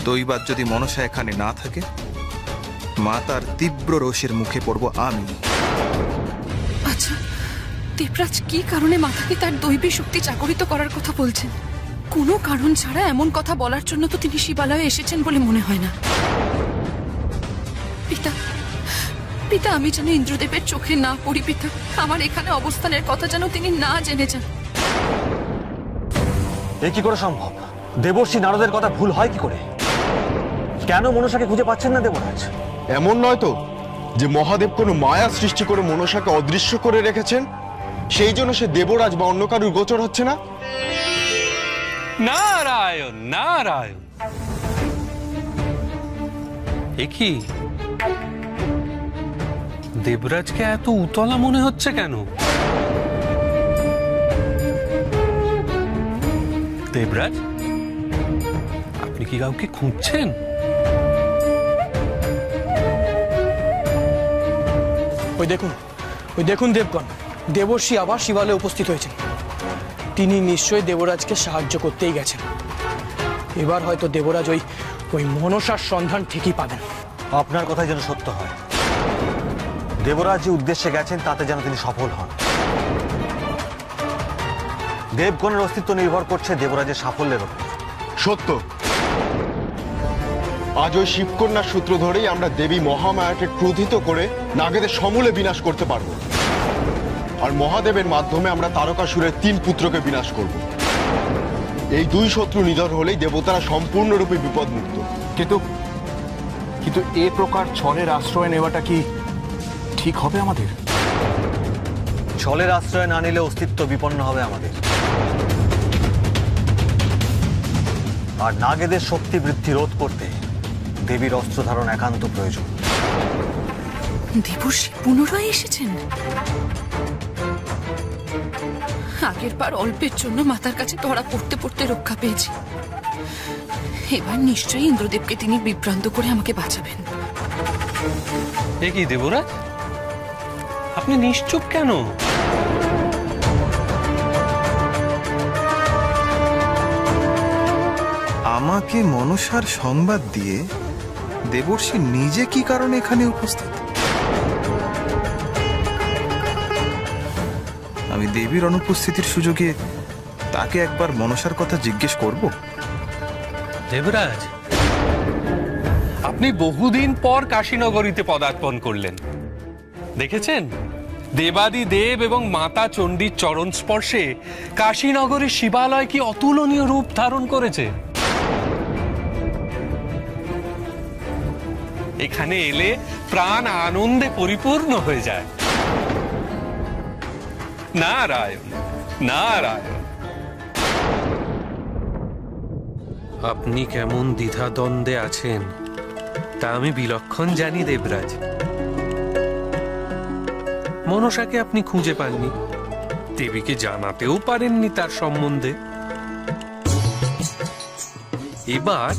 দৈবাত যদি মনসা এখানে না থাকে, মাতার তীব্র রোষের মুখে পড়ব আমি। আচ্ছা, দেবরাজ কি কারণে মাতাকে তার দৈবী শক্তি জাগরিত করার কথা বলছেন? কোনো কারণ ছাড়া এমন কথা বলার জন্য তো তিনি শিবালয়ে এসেছেন বলে মনে হয় না। পিতা, পিতা, আমি যেন ইন্দ্রদেবের চোখে না পড়ি। পিতা, আমার এখানে অবস্থানের কথা যেন তিনি না জেনে যান। এ কি করে সম্ভব? দেবর্ষি নারদের কথা ভুল হয় কি করে? কেন মনসাকে খুঁজে পাচ্ছেন না দেবরাজ? এমন নয় তো যে মহাদেব কোনো মায়া সৃষ্টি করে মনসাকে অদৃশ্য করে রেখেছেন, সেই জন্য সে দেবরাজ বা অন্য কারুর গোচর হচ্ছে না? নারায়ণ নারায়ণ, এ কি দেবরাজকে এত উতলা মনে হচ্ছে কেন? দেবরাজ, আপনি কি কাউকে খুঁজছেন? ওই দেখুন দেবগণ, দেবর্ষি আবার শিবালয়ে উপস্থিত হয়েছেন। তিনি নিশ্চয়ই দেবরাজকে সাহায্য করতেই গেছেন। এবার হয়তো দেবরাজ ওই মনসার সন্ধান ঠিকই পাবেন। আপনার কথাই যেন সত্য হয়। দেবরাজ যে উদ্দেশ্যে গেছেন তাতে যেন তিনি সফল হন। দেবগণের অস্তিত্ব নির্ভর করছে দেবরাজের সাফল্যের উপর। সত্য। আজ ওই শিবকন্যার সূত্র ধরেই আমরা দেবী মহামায়াকে ক্রোধিত করে নাগেদের সমূলে বিনাশ করতে পারবো, আর মহাদেবের মাধ্যমে আমরা তারকাসুরের 3 পুত্রকে বিনাশ করব। এই 2 শত্রু নিধন হলেই দেবতারা সম্পূর্ণরূপে বিপদমুক্ত। কিন্তু এ প্রকার ছলের আশ্রয় নেওয়াটা কি ঠিক হবে আমাদের? ছলের আশ্রয় না নিলে অস্তিত্ব বিপন্ন হবে আমাদের, আর নাগেদের শক্তি বৃদ্ধি রোধ করতে দেবীর অস্ত্র ধারণ একান্ত প্রয়োজন। দেবর্ষি পুনরায় এসেছেন। আগের বার অল্পের জন্য মাতার কাছে ধরা পড়তে পড়তে রক্ষা পেয়েছি। এবার নিশ্চয়ই ইন্দ্রদেবকে তিনি বিভ্রান্ত করে আমাকে বাঁচাবেন। এ কি দেবরাজ, আপনি নিশ্চুপ কেন? আমাকে মনসার সংবাদ দিয়ে দেবর্ষি নিজে কি কারণে এখানে উপস্থিত? আমি দেবীর অনুপস্থিতির সুযোগে তাকে একবার মনসার কথা জিজ্ঞেস করব। দেবরাজ, আপনি বহুদিন পর কাশীনগরীতে পদার্পণ করলেন। দেখেছেন, দেবাদি দেব এবং মাতা চণ্ডীর চরণ স্পর্শে কাশীনগরীর শিবালয় কি অতুলনীয় রূপ ধারণ করেছে। এখানে এলে প্রাণ আনন্দে পরিপূর্ণ হয়ে যায়। নারায়ণ নারায়ণ। আপনি কেমন দ্বিধাদ্বন্দ্বে আছেন তা আমি বিলক্ষণ জানি দেবরাজ। মনসাকে আপনি খুঁজে পাননি, দেবীকে জানাতেও পারেননি তার সম্বন্ধে। এবার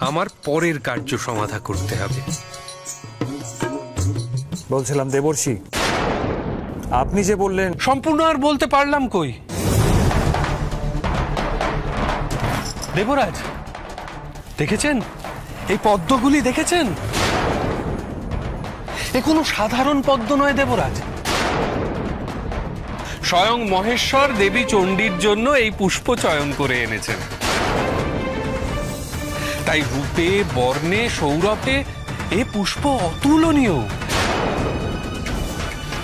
আমার পরের কার্য সমাধা করতে হবে। বলছিলাম দেবর্ষি, আপনি যে বললেন, সম্পূর্ণ আর বলতে পারলাম কই। দেবরাজ, দেখেছেন এই পদ্মগুলি? দেখেছেন, এ কোনো সাধারণ পদ্ম নয় দেবরাজ। স্বয়ং মহেশ্বর দেবী চণ্ডীর জন্য এই পুষ্প চয়ন করে এনেছেন। তাই রূপে, বর্ণে, সৌরভে এ পুষ্প অতুলনীয়।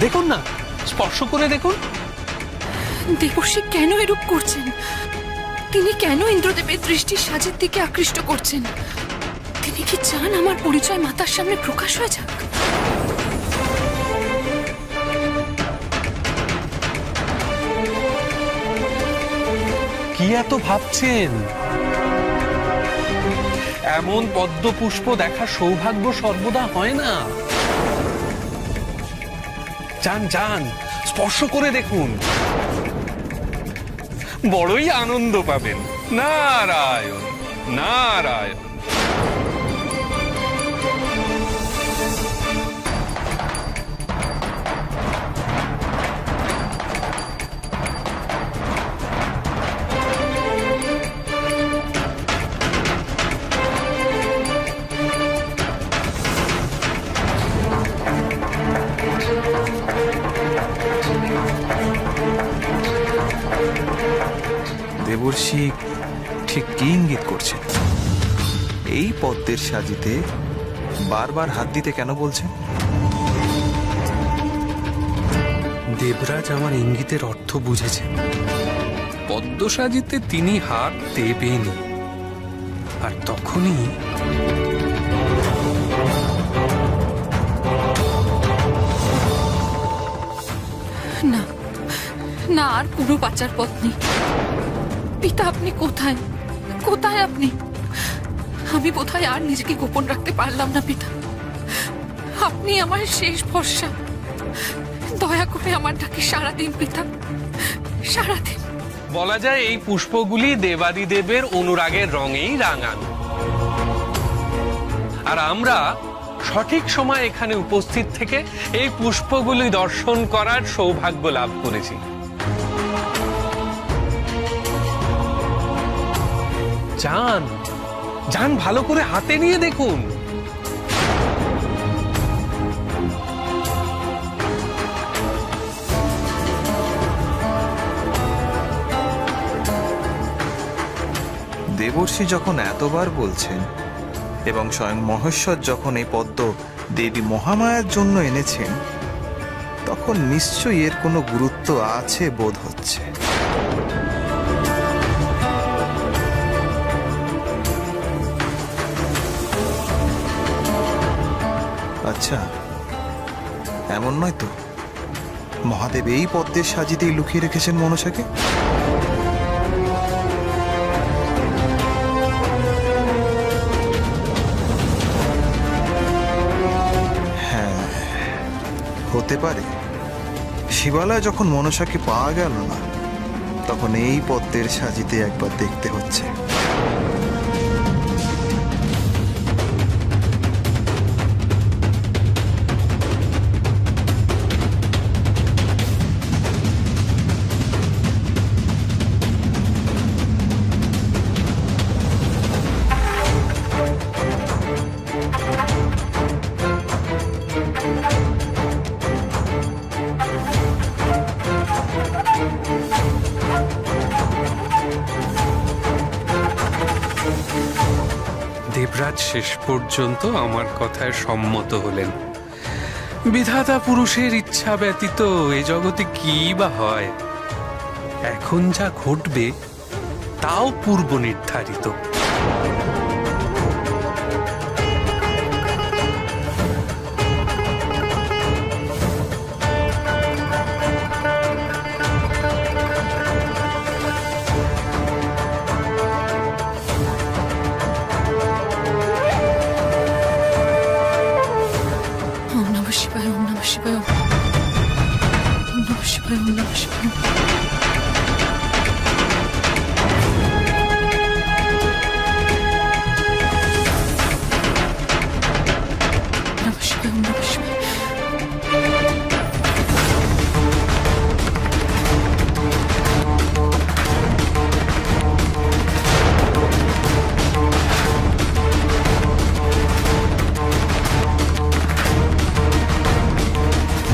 দেখুন না, স্পর্শ করে দেখুন। দেবর্ষি কেন এরূপ করছেন? তিনি কেন ইন্দ্রদেবের দৃষ্টি সাজের দিকে আকৃষ্ট করছেন? তিনি কি চান আমার পরিচয় মাতার সামনে প্রকাশ হয়ে যাক? কি এত ভাবছেন? এমন পদ্ম পুষ্প দেখার সৌভাগ্য সর্বদা হয় না। যান যান, স্পর্শ করে দেখুন, বড়ই আনন্দ পাবেন। নারায়ণ নারায়ণ। দেবর্ষি ঠিক কি ইঙ্গিত করছে? এই পদ্মের সাজিতে বারবার হাত দিতে কেন বলছে? দেবরাজ আমার ইঙ্গিতের অর্থ বুঝেছেন। পদ্ম সাজিতে তিনি হাত দেবেনই, আর তখনই না না, আর পুরো বাঁচার পথ নেই। পিতা আপনি কোথায়, কোথায় আপনি? আমি বোধহয় আর নিজেকে গোপন রাখতে পারলাম না পিতা। আপনি আমার শেষ ভরসা, দয়া করে আমার ডাকে সারা দিন পিতা, সারাদিন। বলা যায় এই পুষ্পগুলি দেবাদিদেবের অনুরাগের রঙেই রাঙানো, আর আমরা সঠিক সময় এখানে উপস্থিত থেকে এই পুষ্পগুলি দর্শন করার সৌভাগ্য লাভ করেছি। যান যান, ভালো করে হাতে নিয়ে দেখুন। দেবর্ষি যখন এতবার বলছেন এবং স্বয়ং মহেশ্বর যখন এই পদ্ম দেবী মহামায়ার জন্য এনেছেন, তখন নিশ্চয়ই এর কোনো গুরুত্ব আছে বোধ হচ্ছে। আচ্ছা, এমন নয় তো মহাদেব এই পদ্মের সাজিতেই লুকিয়ে রেখেছেন মনসাকে? হ্যাঁ, হতে পারে শিবালয় যখন মনসাকে পাওয়া গেল না, তখন এই পদ্মের সাজিতে একবার দেখতে হচ্ছে। দেবরাজ শেষ পর্যন্ত আমার কথায় সম্মত হলেন। বিধাতা পুরুষের ইচ্ছা ব্যতীত এ জগতে কি বা হয়? এখন যা ঘটবে তাও পূর্ব নির্ধারিত।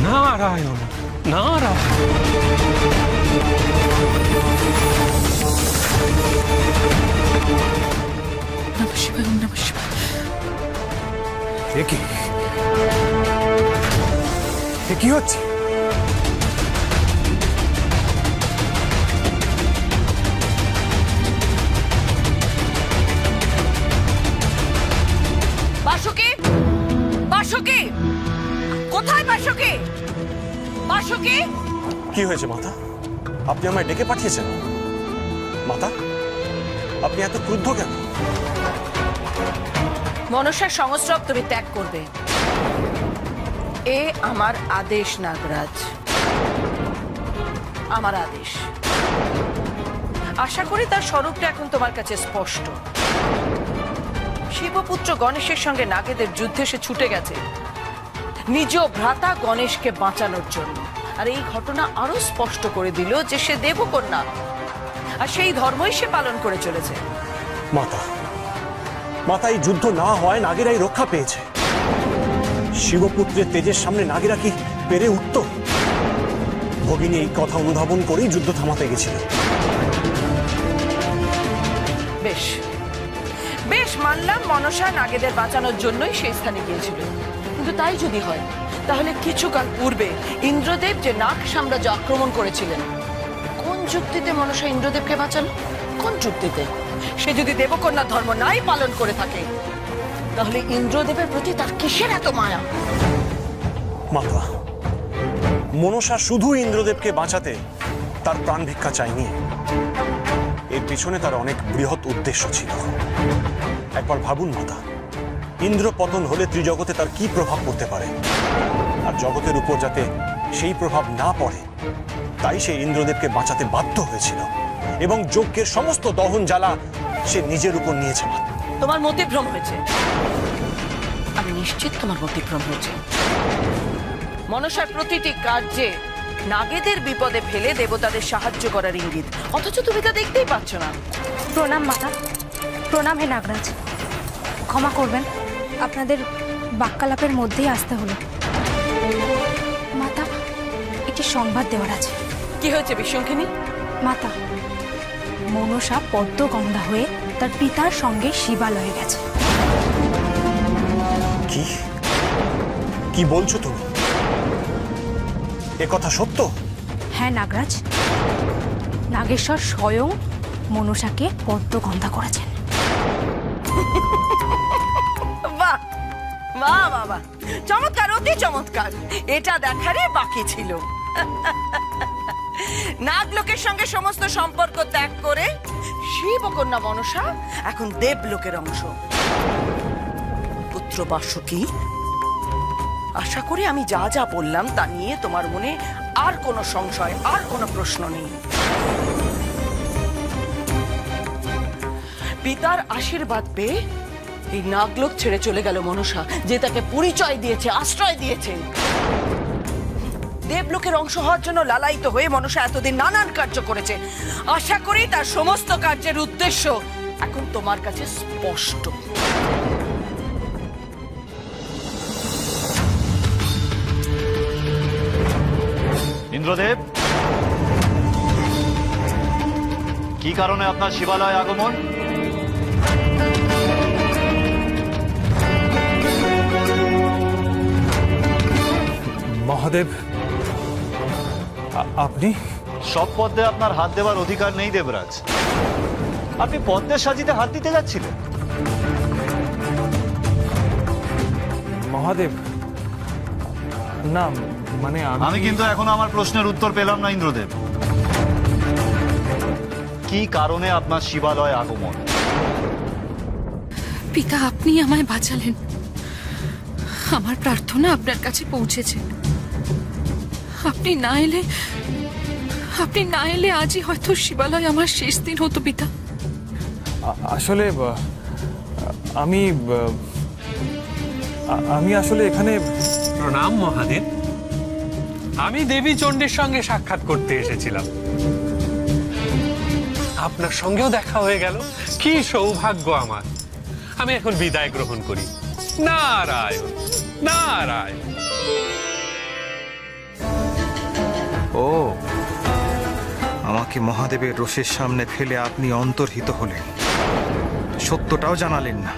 নারায়ণ নারায়ণ। কি হচ্ছে? বাসুকি, বাসুকি, কোথায় বাসুকি? বাসুকি, কি হয়েছে মাতা? আপনি আমায় ডেকে পাঠিয়েছেন? মাতা, আপনি এত ক্রুদ্ধ কেন? মনসার সংস্রব তুমি ত্যাগ করবে, এ আমার আদেশ নাগরাজ, আমার আদেশ। আশা করি তার স্বরূপটা এখন তোমার কাছে স্পষ্ট। শিবপুত্র গণেশের সঙ্গে নাগেদের যুদ্ধে সে ছুটে গেছে নিজ ভ্রাতা গণেশকে বাঁচানোর জন্য, আর এই ঘটনা আরো স্পষ্ট করে দিল যে সে দেবকন্যা, আর সেই ধর্মই সে পালন করে চলেছে। মাতা, মাতা, এই যুদ্ধ না হয় নাগেরাই রক্ষা পেয়েছে। শিবপুত্রের তেজের সামনে নাগেরা কি পেরে উঠত? ভগিনী এই কথা অনুধাবন করেই যুদ্ধ থামাতে গেছিল। বেশ বেশ, মানলাম মনসা নাগেদের বাঁচানোর জন্যই সেই স্থানে গিয়েছিল, কিন্তু তাই যদি হয় তাহলে কিছুকাল পূর্বে ইন্দ্রদেব যে নাগ সাম্রাজ্য আক্রমণ করেছিলেন, কোন যুক্তিতে মনসা ইন্দ্রদেবকে বাঁচালো? কোন যুক্তিতে? সে যদি দেবকন্যা ধর্ম নাই পালন করে থাকে, তাহলে ইন্দ্রদেবের প্রতি তার কিসের এত মায়া? মাতা, মনসা শুধু ইন্দ্রদেবকে বাঁচাতে তার প্রাণ ভিক্ষা চায়নি, এর পিছনে তার অনেক বৃহৎ উদ্দেশ্য ছিল। একবার ভাবুন মাতা, ইন্দ্র পতন হলে ত্রিজগতে তার কি প্রভাব পড়তে পারে, আর জগতের উপর যাতে সেই প্রভাব না পড়ে তাই সে ইন্দ্রদেবকে বাঁচাতে বাধ্য হয়েছিল এবং যজ্ঞের সমস্ত দহন জ্বালা সে নিজের উপর নিয়েছে। তোমার মতিভ্রম হয়েছে, আমি নিশ্চিত তোমার মতিভ্রম হয়েছে। মনসার প্রতিটি কার্যে নাগেদের বিপদে ফেলে দেবতাদের সাহায্য করার ইঙ্গিত, অথচ তুমি তা দেখতেই পাচ্ছ না। প্রণাম মাতা, প্রণাম হে নাগরাজ, ক্ষমা করবেন, আপনাদের বাক্যালাপের মধ্যেই আসতে হলো। মাতা, একটি সংবাদ দেওয়ার আছে। কি হয়েছে বিশ্বঙ্কিনী? মাতা, মনসা পদ্মগন্ধা হয়ে তার পিতার সঙ্গে শিবালয়ে গেছে। কি কি বলছো তুমি? এ কথা সত্য? হ্যাঁ নাগরাজ, নাগেশ্বর স্বয়ং মনসাকে পদ্মগন্ধা করেছেন। বাহ বাহ বাহ বাহ, চমৎকার, অতি চমৎকার। এটা দেখারই বাকি ছিল। নাগলোকের সঙ্গে সমস্ত সম্পর্ক ত্যাগ করে শিবকন্যা মনসা এখন দেবলোকের অংশ। পুত্র বাসুকী, আশা করি আমি যা যা বললাম তা নিয়ে তোমার মনে আর কোনো সংশয়, আর কোনো প্রশ্ন নেই। পিতার আশীর্বাদ পেয়ে এই নাগলোক ছেড়ে চলে গেল মনসা, যে তাকে পরিচয় দিয়েছে, আশ্রয় দিয়েছে। দেবলোকের অংশ হওয়ার জন্য লালায়িত হয়ে মনসা এতদিন নানান কার্য করেছে। আশা করি তার সমস্ত কার্যের উদ্দেশ্য এখন তোমার কাছে স্পষ্ট। ইন্দ্রদেব, কি কারণে আপনার শিবালয় আগমন? মহাদেব, আপনি? সব পদ্মে আপনার হাত দেওয়ার অধিকার নেই দেবরাজ। আপনি পদ্মের সাজিতে হাত দিতে যাচ্ছিলেন? মহাদেব, না মানে আমি কিন্তু এখনো আমার প্রশ্নের উত্তর পেলাম না ইন্দ্রদেব। কি কারণে আপনার শিবালয় আগমন? পিতা, আপনি আমায় বাঁচালেন, আমার প্রার্থনা আপনার কাছে পৌঁছেছে। আপনি না এলে আজই হয়তো শিবালয় আমার শেষ দিন হতো পিতা। আসলে আমি আসলে এখানে। প্রণাম মহাদেব, আমি দেবী চণ্ডীর সঙ্গে সাক্ষাৎ করতে এসেছিলাম। আপনার সঙ্গেও দেখা হয়ে গেল, কি সৌভাগ্য আমার। আমি এখন বিদায় গ্রহণ করি। নারায়ণ নারায়ণ। ও, আমাকে মহাদেবের রোষের সামনে ফেলে আপনি অন্তর্হিত হলেন, সত্যটাও জানালেন না।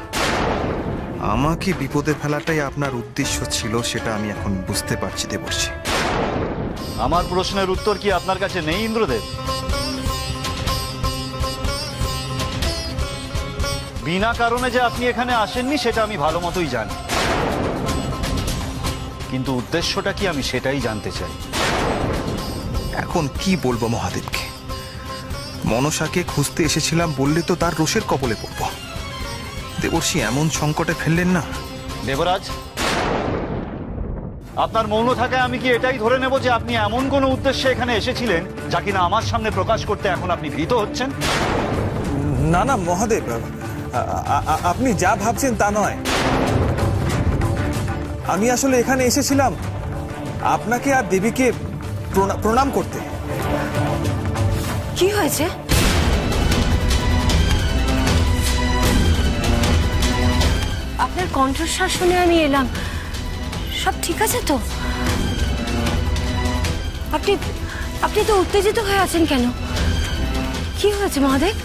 আমাকে বিপদে ফেলাটাই আপনার উদ্দেশ্য ছিল, সেটা আমি এখন বুঝতে পারছি দেবর্ষি। আমার প্রশ্নের উত্তর কি আপনার কাছে নেই ইন্দ্রদেব? বিনা কারণে যে আপনি এখানে আসেননি সেটা আমি ভালো মতোই জানি, কিন্তু উদ্দেশ্যটা কি আমি সেটাই জানতে চাই। এখন কি বলবো মহাদেবকে? মনসাকে খুঁজতে এসেছিলাম বললে তো তার রোষের কবলে পড়ব। দেবর্ষি এমন সংকটে ফেললেন না। দেবরাজ, আপনার মৌন থাকায় আমি কি এটাই ধরে নেব যে আপনি এমন কোনো উদ্দেশ্যে এখানে এসেছিলেন যা কিনা আমার সামনে প্রকাশ করতে এখন আপনি ভীত হচ্ছেন? না না মহাদেব, আপনি যা ভাবছেন তা নয়। আমি আসলে এখানে এসেছিলাম আপনাকে আর দেবীকে প্রণাম করতে। কি হয়েছে? আপনার কণ্ঠস্বর শুনে আমি এলাম, সব ঠিক আছে তো? আপনি তো উত্তেজিত হয়ে আছেন কেন? কি হয়েছে মহাদেব?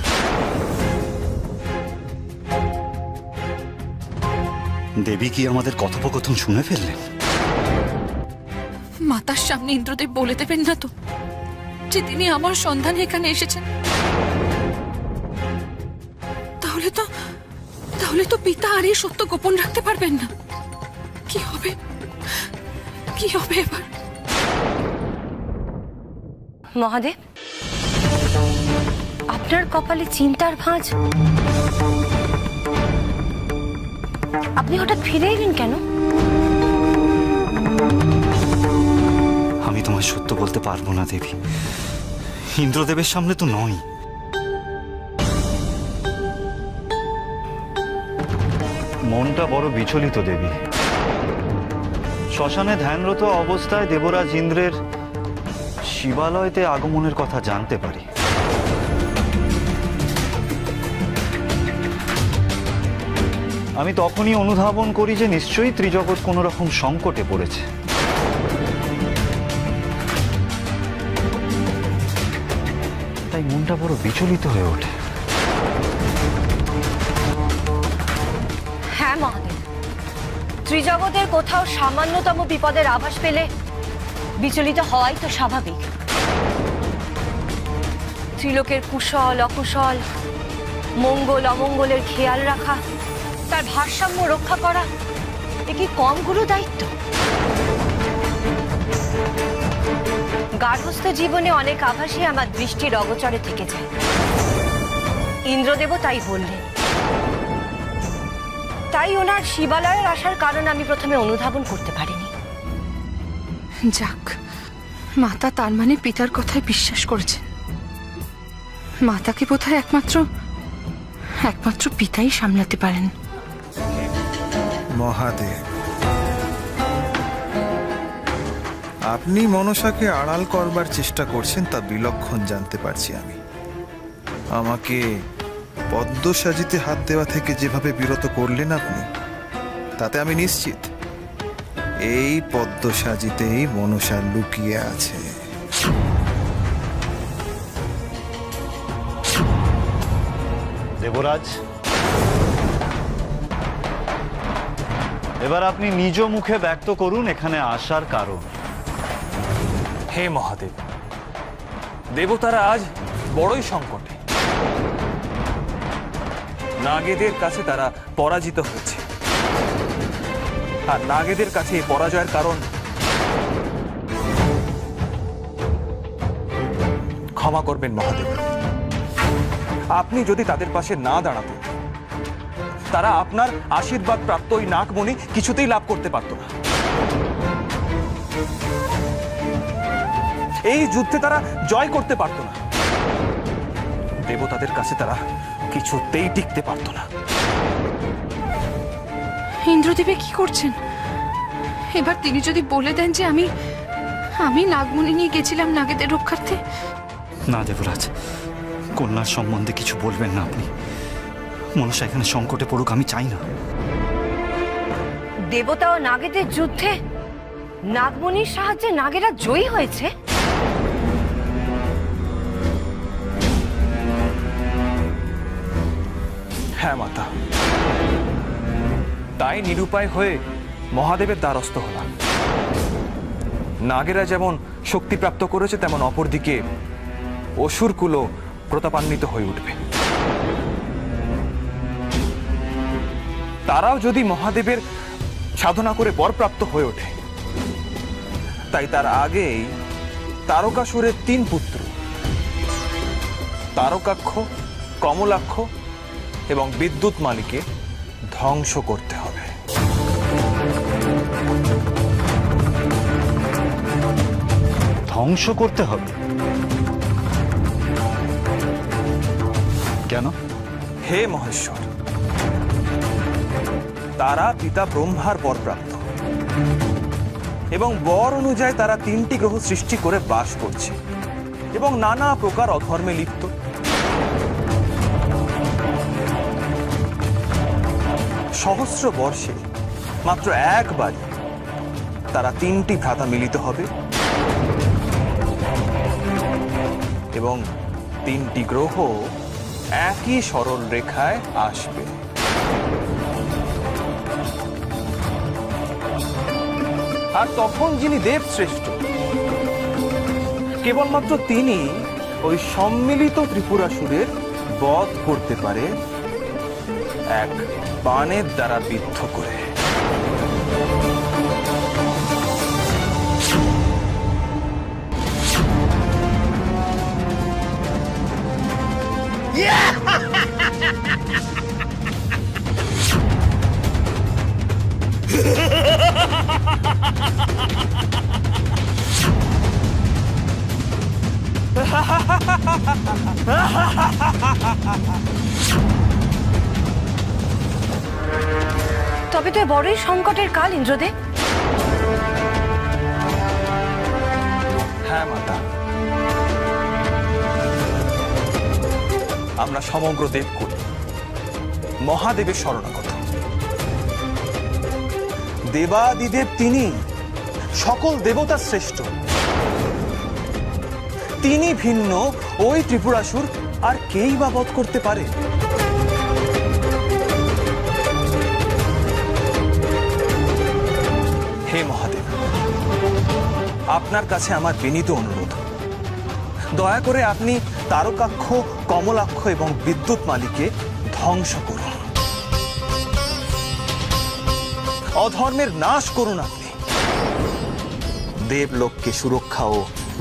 দেবী কি আমাদের কথোপকথন শুনে ফেললেন? মাতার সামনে ইন্দ্রদেব বলে দেবেন না তো যে তিনি আমার সন্ধানে এখানে এসেছেন? তাহলে তো পিতা আর এই সত্য গোপন রাখতে পারবেন না। কি হবে এবার? মহাদেব, আপনার কপালে চিন্তার ভাঁজ। আপনি হঠাৎ ফিরে এলেন কেন? আমি তোমায় সত্য বলতে পারবো না দেবী, ইন্দ্রদেবের সামনে তো নয়। মনটা বড় বিচলিত দেবী। শ্মশানে ধ্যানরত অবস্থায় দেবরাজ ইন্দ্রের শিবালয়তে আগমনের কথা জানতে পারি। আমি তখনই অনুধাবন করি যে নিশ্চয়ই ত্রিজগৎ কোনো রকম সংকটে পড়েছে। তাই মনটা বড় বিচলিত হয়ে ওঠে। হ্যাঁ মহাদেব, ত্রিজগতের কোথাও সামান্যতম বিপদের আভাস পেলে বিচলিত হওয়াই তো স্বাভাবিক। ত্রিলোকের কুশল অকুশল, মঙ্গল অমঙ্গলের খেয়াল রাখা, তার ভারসাম্য রক্ষা করা, এ কি কম গুরু দায়িত্ব? গার্হস্থ জীবনে অনেক আভাসই আমার দৃষ্টির অগোচরে থেকে যায়। ইন্দ্রদেবও তাই বললেন। তাই ওনার শিবালয়ের আসার কারণ আমি প্রথমে অনুধাবন করতে পারিনি। যাক, মাতা তার মানে পিতার কথায় বিশ্বাস করেছেন। মাতাকে বোধহয় একমাত্র পিতাই সামলাতে পারেন। মহাদেব, আপনি মনসাকে আড়াল করবার চেষ্টা করছেন তা বিলক্ষণ জানতে পারছি আমি। আমাকে পদ্ম সাজিতে হাত দেওয়া থেকে যেভাবে বিরত করলেন আপনি, তাতে আমি নিশ্চিত এই পদ্ম সাজিতেই মনসা লুকিয়ে আছে। দেবরাজ, এবার আপনি নিজ মুখে ব্যক্ত করুন এখানে আসার কারণ। হে মহাদেব, দেবতারা আজ বড়ই সংকটে। নাগেদের কাছে তারা পরাজিত হয়েছে, আর নাগেদের কাছে এই পরাজয়ের কারণ ক্ষমা করবেন মহাদেব, আপনি যদি তাদের পাশে না দাঁড়াতেন, তারা আপনার আশীর্বাদ প্রাপ্ত ওই নাগমণি কিছুতেই লাভ করতে পারত না। এই যুদ্ধে তারা জয় করতে পারত না। দেবতাদের কাছে তারা কিছুতেই টিকতে পারত না। ইন্দ্রদেবে কি করছেন? এবার তিনি যদি বলে দেন যে আমি নাগমণি নিয়ে গেছিলাম নাগেদের রক্ষার্থে। না দেবরাজ, কন্যার সম্বন্ধে কিছু বলবেন না আপনি। মনসা এখানে সংকটে পড়ুক আমি চাই না। দেবতা ও নাগেদের যুদ্ধে নাগমণির সাহায্যে নাগেরা জয়ী হয়েছে? হ্যাঁ মাতা, তাই নিরুপায় হয়ে মহাদেবের দ্বারস্থ হলাম। নাগেরা যেমন শক্তিপ্রাপ্ত করেছে, তেমন অপরদিকে অসুরকুলও প্রতাপান্বিত হয়ে উঠবে। তারাও যদি মহাদেবের সাধনা করে বরপ্রাপ্ত হয়ে ওঠে, তাই তার আগেই তারকাসুরের 3 পুত্র তারকাক্ষ, কমলাক্ষ এবং বিদ্যুৎ মালিকে ধ্বংস করতে হবে। ধ্বংস করতে হবে? কেন? হে মহেশ্বর, তারা পিতা ব্রহ্মার বরপ্রাপ্ত এবং বর অনুযায়ী তারা 3টি গ্রহ সৃষ্টি করে বাস করছে এবং নানা প্রকার অধর্মে লিপ্ত। সহস্র বর্ষে মাত্র একবারই তারা 3টি ভ্রাতা মিলিত হবে এবং 3টি গ্রহ একই সরল রেখায় আসবে। আর তখন যিনি দেবশ্রেষ্ঠ, কেবলমাত্র তিনি ওই সম্মিলিত ত্রিপুরাসুরের বধ করতে পারে এক বাণের দ্বারা বিদ্ধ করে। তবে তো বড়ই সংকটের কাল ইন্দ্রদেব। হ্যাঁ মাতা, আমরা সমগ্র দেবকুল মহাদেবের শরণাগত। দেবাদিদেব তিনি, সকল দেবতার শ্রেষ্ঠ। তিনি ভিন্ন ওই ত্রিপুরাসুর আর কেই বা বধ করতে পারে? হে মহাদেব, আপনার কাছে আমার বিনীত অনুরোধ, দয়া করে আপনি তারকাক্ষ, কমলাক্ষ এবং বিদ্যুৎ মালিকে ধ্বংস করুন। অধর্মের নাশ করুন আপনি। দেবলোককে সুরক্ষা ও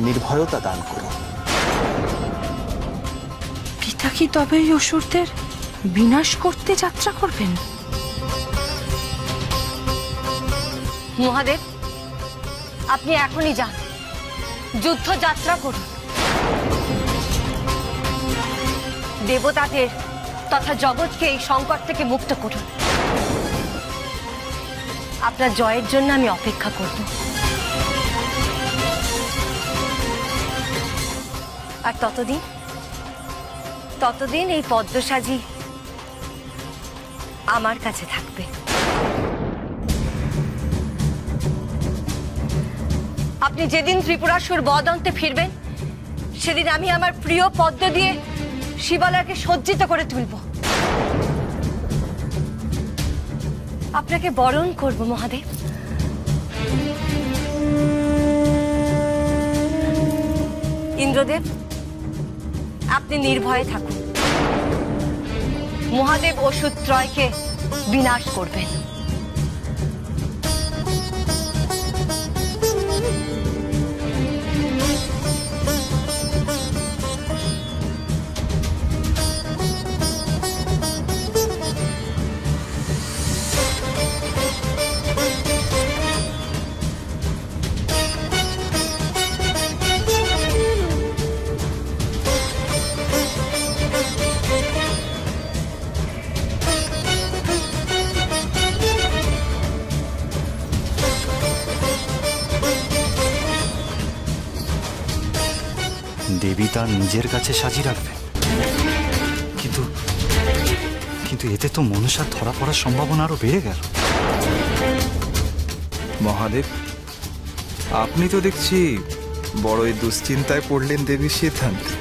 নির্ভয়তা দান করুন। পিতা কি তবে এই অসুরদের বিনাশ করতে যাত্রা করবেন? মহাদেব, আপনি এখনই যান, যুদ্ধ যাত্রা করুন। দেবতাদের তথা জগৎকে এই সংকট থেকে মুক্ত করুন। আপনার জয়ের জন্য আমি অপেক্ষা করব। আর ততদিন এই পদ্মসাজি আমার কাছে থাকবে। আপনি যেদিন ত্রিপুরাসুর বদন্তে ফিরবেন, সেদিন আমি আমার প্রিয় পদ্ম দিয়ে শিবালয়কে সজ্জিত করে তুলব। আপনাকে বরণ করব মহাদেব। ইন্দ্রদেব, আপনি নির্ভয়ে থাকুন। মহাদেব অসুরত্রয়কে বিনাশ করবেন। দেবী তার নিজের কাছে সাজিয়ে রাখবে, কিন্তু এতে তো মনসার ধরা পড়ার সম্ভাবনা আরো বেড়ে গেল। মহাদেব, আপনি তো দেখছি বড়ই দুশ্চিন্তায় পড়লেন দেবীর সিদ্ধান্তে।